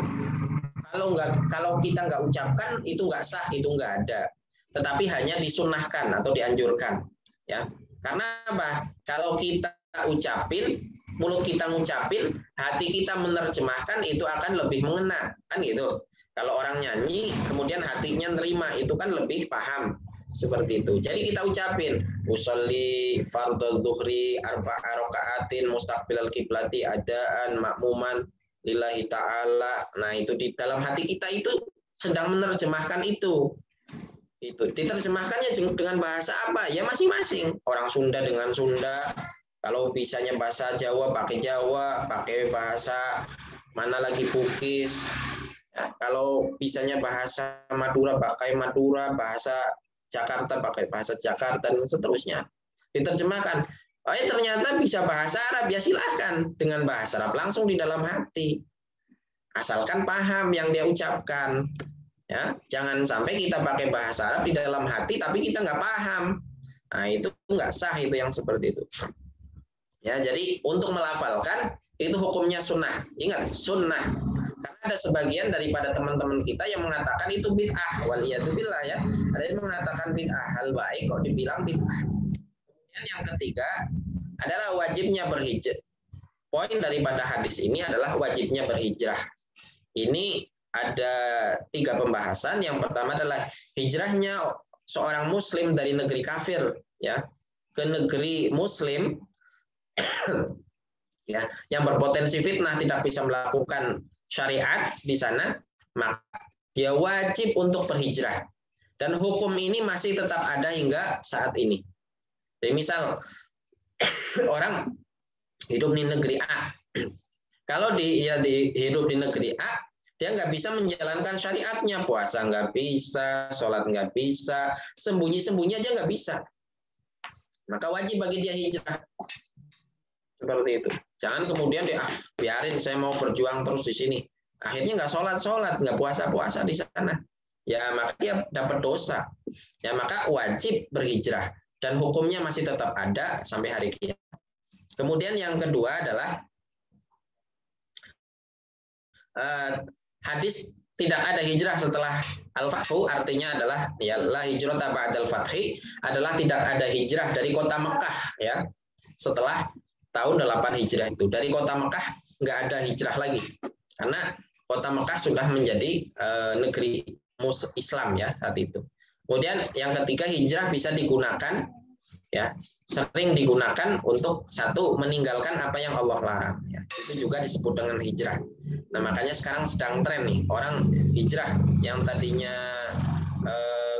Kalau kita nggak ucapkan, itu nggak sah, itu nggak ada. Tetapi hanya disunnahkan atau dianjurkan. Ya. Karena apa? Kalau kita ucapin, mulut kita ngucapin, hati kita menerjemahkan, itu akan lebih mengena. Kan gitu. Kalau orang nyanyi, kemudian hatinya nerima, itu kan lebih paham. Seperti itu. Jadi kita ucapin, usolli fardhu dhuhri arba'a raka'atin mustaqbilal kiblati adaan makmuman lillahi ta'ala. Nah, itu di dalam hati kita itu sedang menerjemahkan itu. Itu diterjemahkannya dengan bahasa apa? Ya masing-masing. Orang Sunda dengan Sunda, kalau bisanya bahasa Jawa pakai bahasa mana lagi Bugis. Ya, kalau bisanya bahasa Madura pakai Madura, bahasa Jakarta pakai bahasa Jakarta, dan seterusnya. Diterjemahkan. Oh, ternyata bisa bahasa Arab, ya silahkan dengan bahasa Arab langsung di dalam hati. Asalkan paham yang dia ucapkan. Ya, jangan sampai kita pakai bahasa Arab di dalam hati tapi kita nggak paham. Nah, itu nggak sah, itu yang seperti itu. Ya, jadi untuk melafalkan itu hukumnya sunnah. Ingat, sunnah. Karena ada sebagian daripada teman-teman kita yang mengatakan itu bid'ah, waliyadzubillah ya. Ada yang mengatakan bid'ah, hal baik kok dibilang bid'ah. Kemudian yang ketiga adalah wajibnya berhijrah. Poin daripada hadis ini adalah wajibnya berhijrah. Ini ada 3 pembahasan. Yang pertama adalah hijrahnya seorang muslim dari negeri kafir ya ke negeri muslim ya, yang berpotensi fitnah, tidak bisa melakukan syariat di sana, maka dia wajib untuk berhijrah. Dan hukum ini masih tetap ada hingga saat ini. Jadi misal orang hidup di negeri A, kalau dia hidup di negeri A, dia nggak bisa menjalankan syariatnya, puasa nggak bisa, sholat nggak bisa, sembunyi-sembunyi aja nggak bisa. Maka wajib bagi dia hijrah. Seperti itu. Jangan kemudian dia biarin saya mau berjuang terus di sini. Akhirnya nggak sholat, nggak puasa di sana. Ya maka dia dapat dosa. Ya maka wajib berhijrah dan hukumnya masih tetap ada sampai hari kiamat. Kemudian yang kedua adalah hadis tidak ada hijrah setelah al-fathu, artinya adalah ya la hijrata ba'dal fathi, adalah tidak ada hijrah dari kota Mekah ya setelah tahun 8 Hijrah itu. Dari kota Mekah nggak ada hijrah lagi. Karena kota Mekah sudah menjadi negeri Islam ya saat itu. Kemudian yang ketiga, hijrah bisa digunakan ya, sering digunakan untuk satu, meninggalkan apa yang Allah larang ya. Itu juga disebut dengan hijrah. Nah, makanya sekarang sedang tren nih, orang hijrah yang tadinya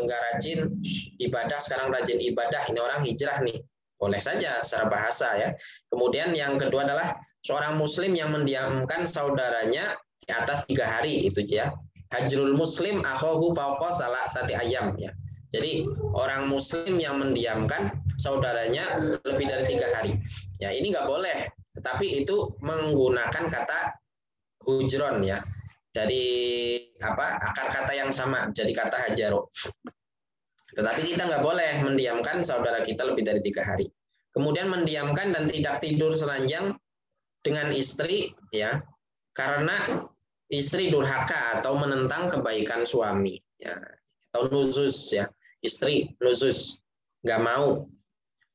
nggak rajin ibadah sekarang rajin ibadah. Ini orang hijrah nih. Boleh saja secara bahasa ya. Kemudian yang kedua adalah seorang muslim yang mendiamkan saudaranya di atas 3 hari, itu ya. Hajrul muslim akhahu fawqa salasati ayyam ya. Jadi orang muslim yang mendiamkan saudaranya lebih dari 3 hari. Ya, ini nggak boleh. Tetapi itu menggunakan kata hujron ya. Dari akar kata yang sama, jadi kata hajaro. Tetapi kita nggak boleh mendiamkan saudara kita lebih dari 3 hari. Kemudian mendiamkan dan tidak tidur seranjang dengan istri ya, karena istri durhaka atau menentang kebaikan suami ya, atau nuzus ya, istri nuzus nggak mau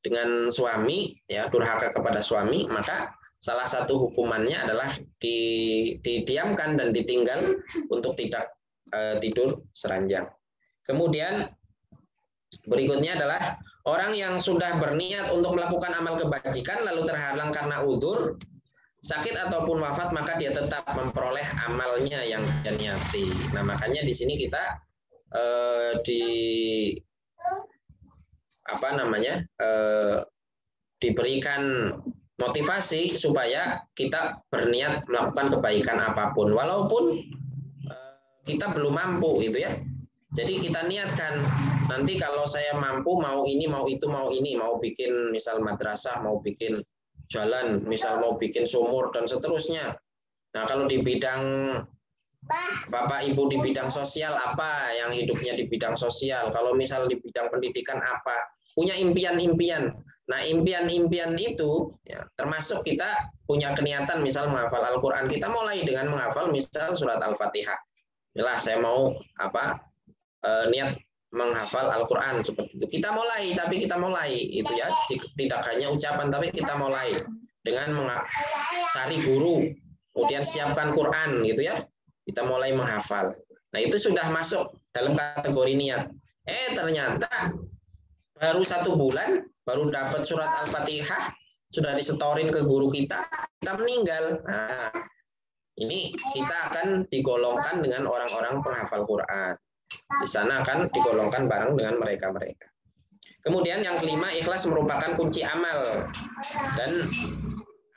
dengan suami ya, durhaka kepada suami, maka salah satu hukumannya adalah didiamkan dan ditinggal untuk tidak tidur seranjang. Kemudian berikutnya adalah orang yang sudah berniat untuk melakukan amal kebajikan lalu terhalang karena udzur, sakit ataupun wafat, maka dia tetap memperoleh amalnya yang dia niati. Nah, makanya di sini kita diberikan motivasi supaya kita berniat melakukan kebaikan apapun, walaupun kita belum mampu, itu ya. Jadi kita niatkan, nanti kalau saya mampu mau ini, mau itu, mau ini, mau bikin misal madrasah, mau bikin jalan, misal mau bikin sumur dan seterusnya. Nah, kalau di bidang Bapak Ibu di bidang sosial apa yang hidupnya di bidang sosial, kalau misal di bidang pendidikan apa, punya impian-impian. Nah, impian-impian itu ya, termasuk kita punya keniatan misal menghafal Al-Qur'an. Kita mulai dengan menghafal misal surat Al-Fatihah. Yalah, saya mau niat menghafal Al-Qur'an seperti itu. Kita mulai, tapi kita mulai itu ya, tidak hanya ucapan tapi kita mulai dengan cari guru, kemudian siapkan Quran gitu ya. Kita mulai menghafal. Nah, itu sudah masuk dalam kategori niat. Ternyata baru 1 bulan, baru dapat surat Al-Fatihah, sudah disetorin ke guru kita meninggal. Nah, ini kita akan digolongkan dengan orang-orang penghafal Quran. Di sana akan digolongkan bareng dengan mereka-mereka. Kemudian yang kelima, ikhlas merupakan kunci amal. Dan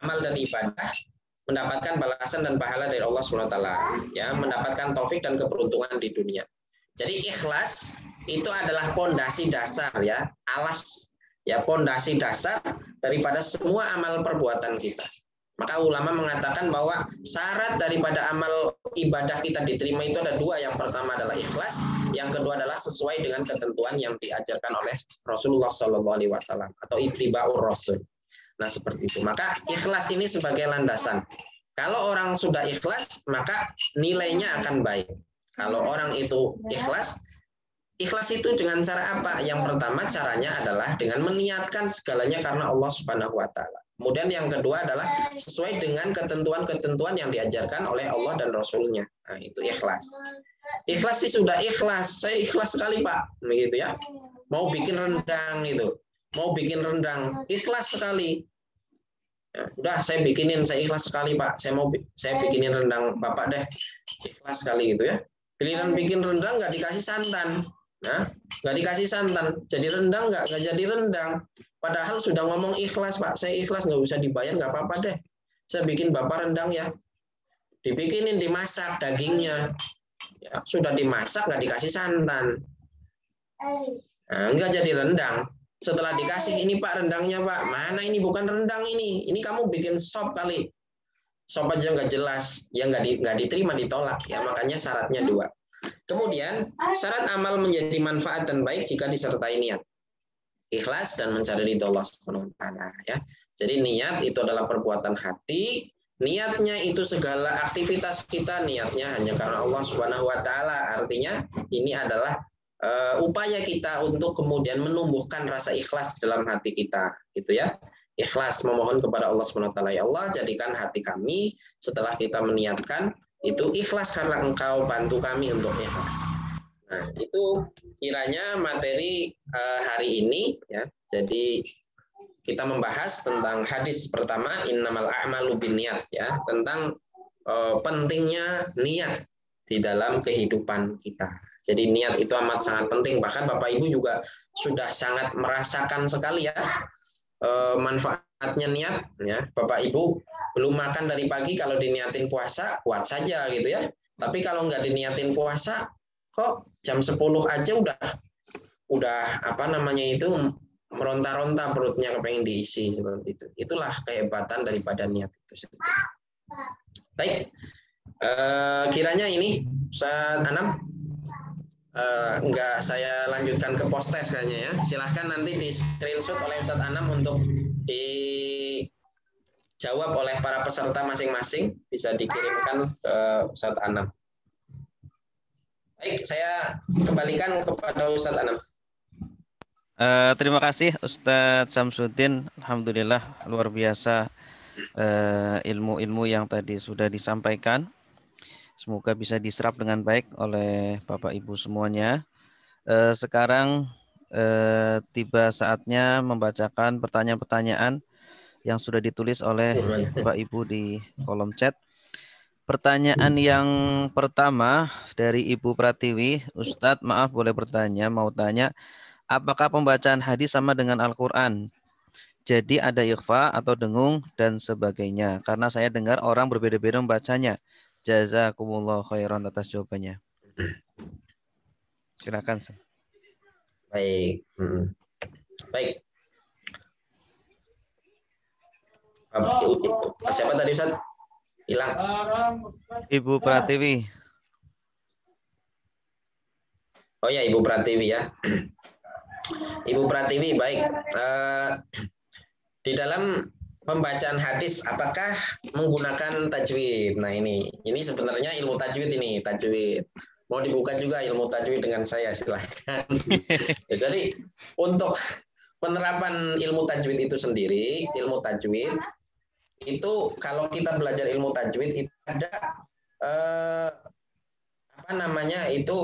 amal dan ibadah mendapatkan balasan dan pahala dari Allah SWT, ya, mendapatkan taufik dan keberuntungan di dunia. Jadi ikhlas itu adalah pondasi dasar, ya, alas, ya, pondasi dasar daripada semua amal perbuatan kita. Maka ulama mengatakan bahwa syarat daripada amal ibadah kita diterima itu ada 2. Yang pertama adalah ikhlas, yang kedua adalah sesuai dengan ketentuan yang diajarkan oleh Rasulullah SAW atau ittiba'ur rasul. Nah, seperti itu. Maka ikhlas ini sebagai landasan. Kalau orang sudah ikhlas, maka nilainya akan baik. Kalau orang itu ikhlas, ikhlas itu dengan cara apa? Yang pertama caranya adalah dengan meniatkan segalanya karena Allah Subhanahu wa taala. Kemudian yang kedua adalah sesuai dengan ketentuan-ketentuan yang diajarkan oleh Allah dan Rasul-Nya. Nah, itu ikhlas. Ikhlas sih sudah ikhlas. Saya ikhlas sekali, Pak. Begitu ya. Mau bikin rendang itu. Mau bikin rendang, ikhlas sekali. Ya, udah saya bikinin, saya ikhlas sekali Pak. Saya bikinin rendang Bapak deh, ikhlas sekali gitu ya. Giliran bikin rendang nggak dikasih santan, nah nggak dikasih santan, jadi rendang nggak jadi rendang. Padahal sudah ngomong ikhlas Pak, saya ikhlas nggak bisa dibayar nggak apa-apa deh. Saya bikin Bapak rendang ya, dibikinin, dimasak dagingnya, ya, sudah dimasak nggak dikasih santan, nah, nggak jadi rendang. Setelah dikasih, ini Pak rendangnya Pak, mana ini bukan rendang ini kamu bikin sop kali, sop aja nggak jelas, ya nggak diterima, ditolak ya. Makanya syaratnya 2. Kemudian syarat amal menjadi manfaat dan baik jika disertai niat, ikhlas dan mencari ridho Allah Subhanahu wa taala ya. Jadi niat itu adalah perbuatan hati, niatnya itu segala aktivitas kita niatnya hanya karena Allah Subhanahu wa taala. Artinya ini adalah upaya kita untuk kemudian menumbuhkan rasa ikhlas dalam hati kita, gitu ya. Ikhlas memohon kepada Allah SWT, ya Allah jadikan hati kami setelah kita meniatkan itu ikhlas karena Engkau bantu kami untuk ikhlas. Nah, itu kiranya materi hari ini ya. Jadi kita membahas tentang hadis pertama innamal a'malu binniyat ya, tentang pentingnya niat di dalam kehidupan kita. Jadi niat itu amat sangat penting. Bahkan Bapak Ibu juga sudah sangat merasakan sekali ya manfaatnya niat. Ya, Bapak Ibu belum makan dari pagi, kalau diniatin puasa kuat saja gitu ya. Tapi kalau nggak diniatin puasa, kok jam 10 aja udah apa namanya itu meronta-ronta perutnya kepengen diisi seperti itu. Itulah kehebatan daripada niat itu. Baik, kiranya ini Ustaz Anam. Enggak saya lanjutkan ke post-test kayaknya ya. Silahkan nanti di screenshot oleh Ustadz Anam untuk dijawab oleh para peserta masing-masing, bisa dikirimkan ke Ustadz Anam. Baik, saya kembalikan kepada Ustadz Anam. Terima kasih Ustadz Samsudin. Alhamdulillah luar biasa ilmu-ilmu yang tadi sudah disampaikan. Semoga bisa diserap dengan baik oleh Bapak Ibu semuanya. Sekarang tiba saatnya membacakan pertanyaan-pertanyaan yang sudah ditulis oleh Bapak Ibu di kolom chat. Pertanyaan yang pertama dari Ibu Pratiwi, Ustadz maaf boleh bertanya, mau tanya, apakah pembacaan hadis sama dengan Al-Quran? Jadi ada ikhfa atau dengung dan sebagainya. Karena saya dengar orang berbeda-beda membacanya. Jazakumullah khairan atas jawabannya. Silakan. Baik. Baik. Siapa tadi Ustaz? Hilang. Ibu Pratiwi. Oh ya, Ibu Pratiwi ya. Ibu Pratiwi, baik. Di dalam pembacaan hadis, apakah menggunakan tajwid? Nah ini sebenarnya ilmu tajwid ini, tajwid. Mau dibuka juga ilmu tajwid dengan saya, silahkan. Jadi untuk penerapan ilmu tajwid itu sendiri, ilmu tajwid itu kalau kita belajar ilmu tajwid itu ada apa namanya itu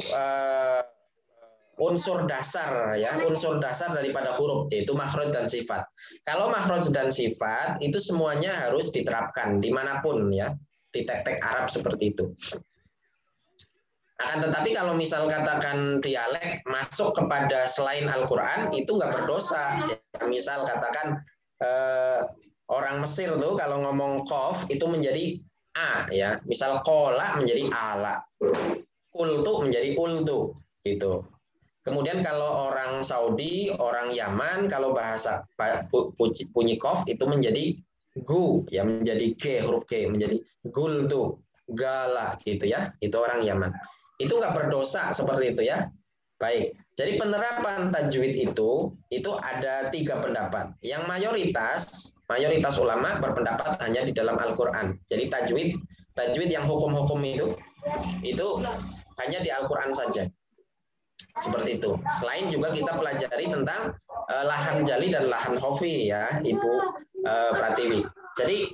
unsur dasar ya, unsur dasar daripada huruf yaitu makhraj dan sifat. Kalau makhraj dan sifat itu semuanya harus diterapkan dimanapun ya, di tek-tek Arab seperti itu. Akan tetapi kalau misal katakan dialek masuk kepada selain Al-Quran itu nggak berdosa. Ya, misal katakan orang Mesir tuh kalau ngomong kof itu menjadi a ya, misal kola menjadi ala, kultu menjadi ultu gitu. Kemudian kalau orang Saudi, orang Yaman, kalau bahasa bunyi kof itu menjadi gu, ya menjadi g, huruf g, menjadi gultu, gala gitu ya. Itu orang Yaman. Itu nggak berdosa seperti itu ya. Baik. Jadi penerapan tajwid itu ada 3 pendapat. Yang mayoritas ulama berpendapat hanya di dalam Al-Quran. Jadi tajwid yang hukum-hukum itu hanya di Al-Quran saja. Seperti itu. Selain juga kita pelajari tentang lahan jali dan lahan khofi ya, Ibu Pratiwi. Jadi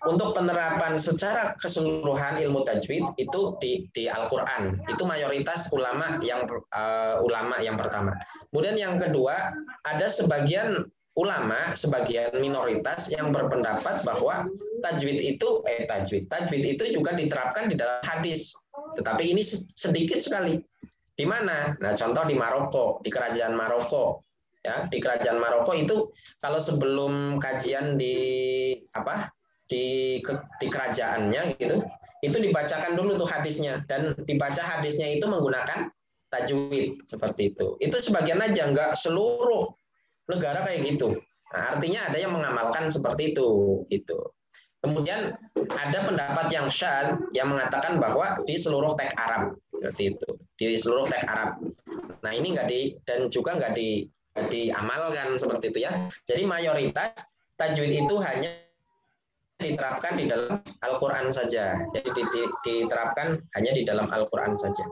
untuk penerapan secara keseluruhan ilmu tajwid itu di Al-Qur'an. Itu mayoritas ulama yang pertama. Kemudian yang kedua, ada sebagian ulama, sebagian minoritas yang berpendapat bahwa tajwid itu juga diterapkan di dalam hadis. Tetapi ini sedikit sekali. Di mana? Nah, contoh di Maroko, di kerajaan Maroko. Ya, di kerajaan Maroko itu kalau sebelum kajian di kerajaannya gitu, itu dibacakan dulu tuh hadisnya dan dibaca hadisnya itu menggunakan tajwid seperti itu. Itu sebagian aja, nggak seluruh negara kayak gitu. Nah, artinya ada yang mengamalkan seperti itu gitu. Kemudian ada pendapat yang syadz yang mengatakan bahwa di seluruh teks Arab seperti itu, di seluruh teks Arab. Nah ini dan juga nggak diamalkan seperti itu ya. Jadi mayoritas tajwid itu hanya diterapkan di dalam Al-Quran saja. Jadi diterapkan hanya di dalam Al-Quran saja.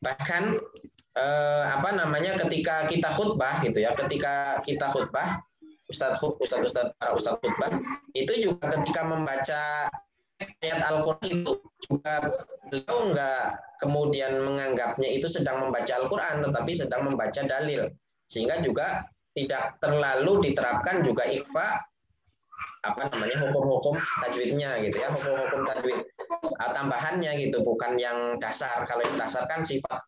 Bahkan ketika kita khutbah gitu ya, ketika kita khutbah Ustadz khutbah itu juga ketika membaca ayat Al-Quran itu juga beliau nggak kemudian menganggapnya itu sedang membaca Al-Quran tetapi sedang membaca dalil, sehingga juga tidak terlalu diterapkan juga ikhfa hukum-hukum tajwidnya gitu ya, hukum-hukum tajwid tambahannya gitu, bukan yang dasar. Kalau yang dasar kan sifat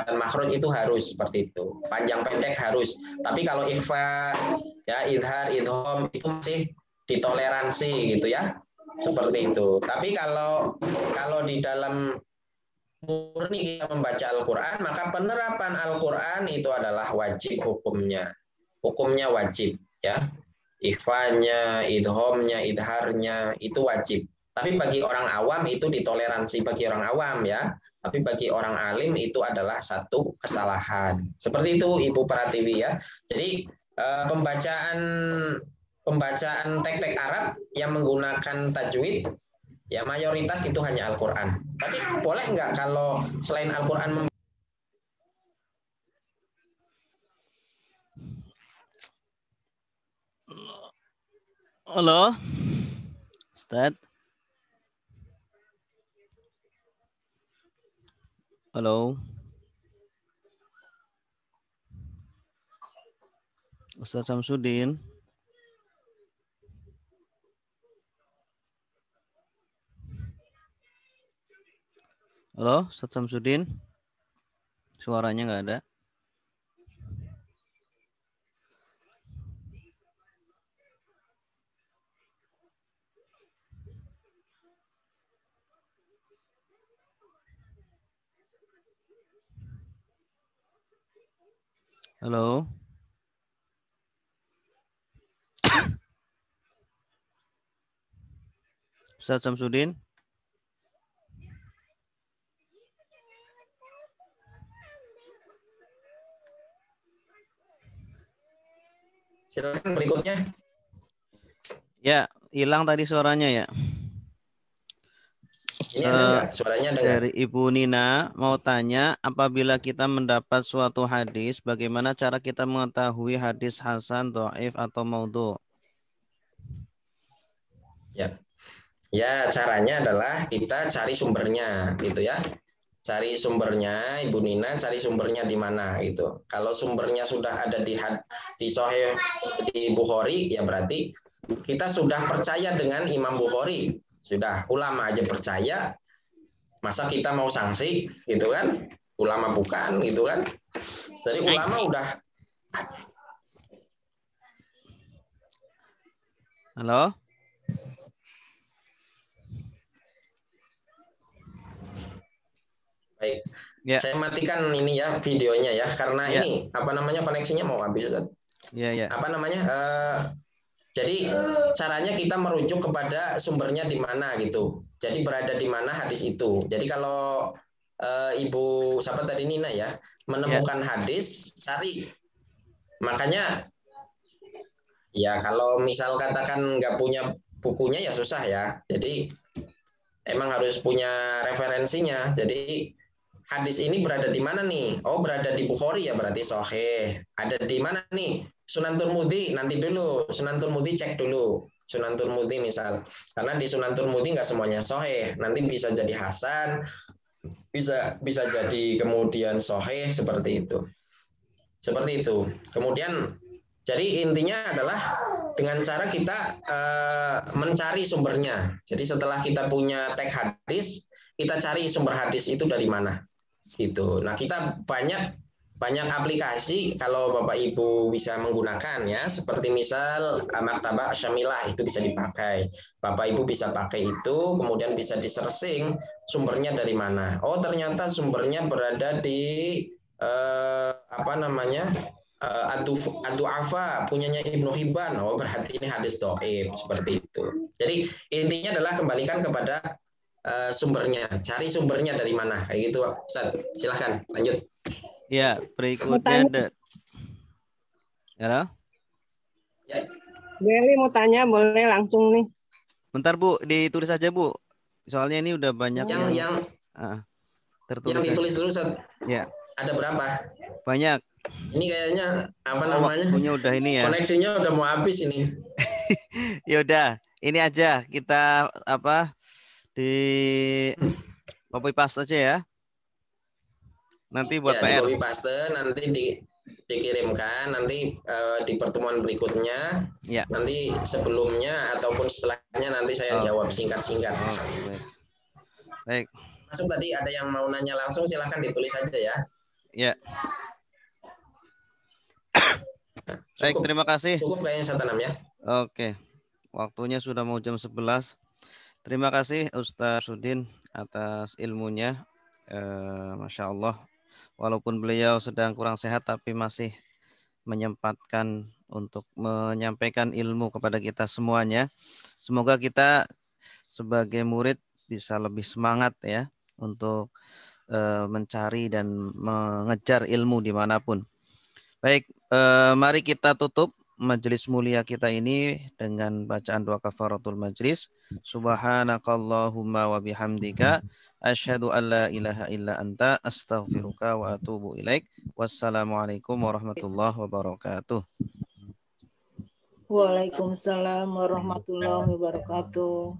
dan makhraj itu harus seperti itu, panjang pendek harus. Tapi kalau ikhfa ya, idhar, idhom itu masih ditoleransi gitu ya, seperti itu. Tapi kalau di dalam murni kita membaca Al-Quran, maka penerapan Al-Quran itu adalah wajib hukumnya wajib ya, ikhfanya, idhomnya, idharnya itu wajib. Tapi bagi orang awam itu ditoleransi bagi orang awam ya. Tapi bagi orang alim itu adalah satu kesalahan. Seperti itu Ibu Pratiwi ya. Jadi pembacaan tek-tek Arab yang menggunakan tajwid ya mayoritas itu hanya Al-Quran. Tapi boleh nggak kalau selain Al-Quran Halo, Ustaz. Halo, Ustaz Samsudin. Halo, Ustaz Samsudin. Suaranya nggak ada. Halo. Ustaz Samsudin. Silakan berikutnya. Ya, hilang tadi suaranya ya. Ini ada enggak? Suaranya ada enggak? Dari Ibu Nina mau tanya, apabila kita mendapat suatu hadis, bagaimana cara kita mengetahui hadis hasan, dhaif atau maudhu? Ya. Ya, caranya adalah kita cari sumbernya gitu ya. Cari sumbernya, Ibu Nina, cari sumbernya di mana gitu. Kalau sumbernya sudah ada di Sahih di Bukhari, ya berarti kita sudah percaya dengan Imam Bukhari. Sudah, ulama aja percaya, masa kita mau sanksi gitu kan? Ulama bukan gitu kan? Jadi ulama udah. Halo? Baik. Ya. Saya matikan ini ya videonya ya karena Ya. ini apa namanya koneksinya mau habis kan? Ya, ya. Apa namanya? Jadi caranya kita merujuk kepada sumbernya di mana gitu. Jadi berada di mana hadis itu. Jadi kalau Ibu siapa tadi Nina ya menemukan hadis, cari. Makanya ya kalau misal katakan nggak punya bukunya ya susah ya. Jadi emang harus punya referensinya. Jadi hadis ini berada di mana nih? Oh, berada di Bukhari ya berarti sahih. Ada di mana nih? Sunan Turmudi, nanti dulu. Sunan Turmudi cek dulu. Sunan Turmudi misal. Karena di Sunan Turmudi nggak semuanya sahih. Nanti bisa jadi hasan, bisa jadi kemudian sahih seperti itu. Seperti itu. Kemudian jadi intinya adalah dengan cara kita mencari sumbernya. Jadi setelah kita punya teks hadis, kita cari sumber hadis itu dari mana. Gitu. Nah, kita banyak aplikasi kalau Bapak Ibu bisa menggunakan ya, seperti misal Maktabah Syamilah itu bisa dipakai. Bapak Ibu bisa pakai itu, kemudian bisa di-searching sumbernya dari mana. Oh, ternyata sumbernya berada di apa namanya? Ad-Du'afa punyanya Ibnu Hibban. Oh, berarti ini hadis dhaif seperti itu. Jadi intinya adalah kembalikan kepada sumbernya, cari sumbernya dari mana, kayak gitu, Ustaz. Silahkan lanjut. Ya, berikutnya ada. Ya. Beli mau tanya, boleh langsung nih. Bentar Bu, ditulis aja Bu. Soalnya ini udah banyak yang tertulis. Yang ditulis dulu, Ustaz. Ya. Ada berapa? Banyak. Ini kayaknya apa namanya? Waktunya udah ini ya. Koneksinya udah mau habis ini. Ya udah, ini aja kita di copy paste aja ya. Nanti buat ya, PR. Di copy paste nanti dikirimkan nanti di pertemuan berikutnya. Ya. Nanti sebelumnya ataupun setelahnya nanti saya jawab singkat-singkat. Baik. Masuk tadi ada yang mau nanya langsung, silahkan ditulis aja ya. Ya. Baik, terima kasih. Cukup kayaknya saya tanam ya. Oke. Waktunya sudah mau jam 11. Terima kasih Ustaz Sudin atas ilmunya. Masya Allah. Walaupun beliau sedang kurang sehat tapi masih menyempatkan untuk menyampaikan ilmu kepada kita semuanya. Semoga kita sebagai murid bisa lebih semangat ya untuk mencari dan mengejar ilmu dimanapun. Baik, mari kita tutup majelis mulia kita ini dengan bacaan doa kafaratul majlis. Subhanakallahumma wa bihamdika asyhadu an la ilaha illa anta astaghfiruka wa atubu ilaik. Wassalamualaikum warahmatullahi wabarakatuh. Waalaikumsalam warahmatullahi wabarakatuh.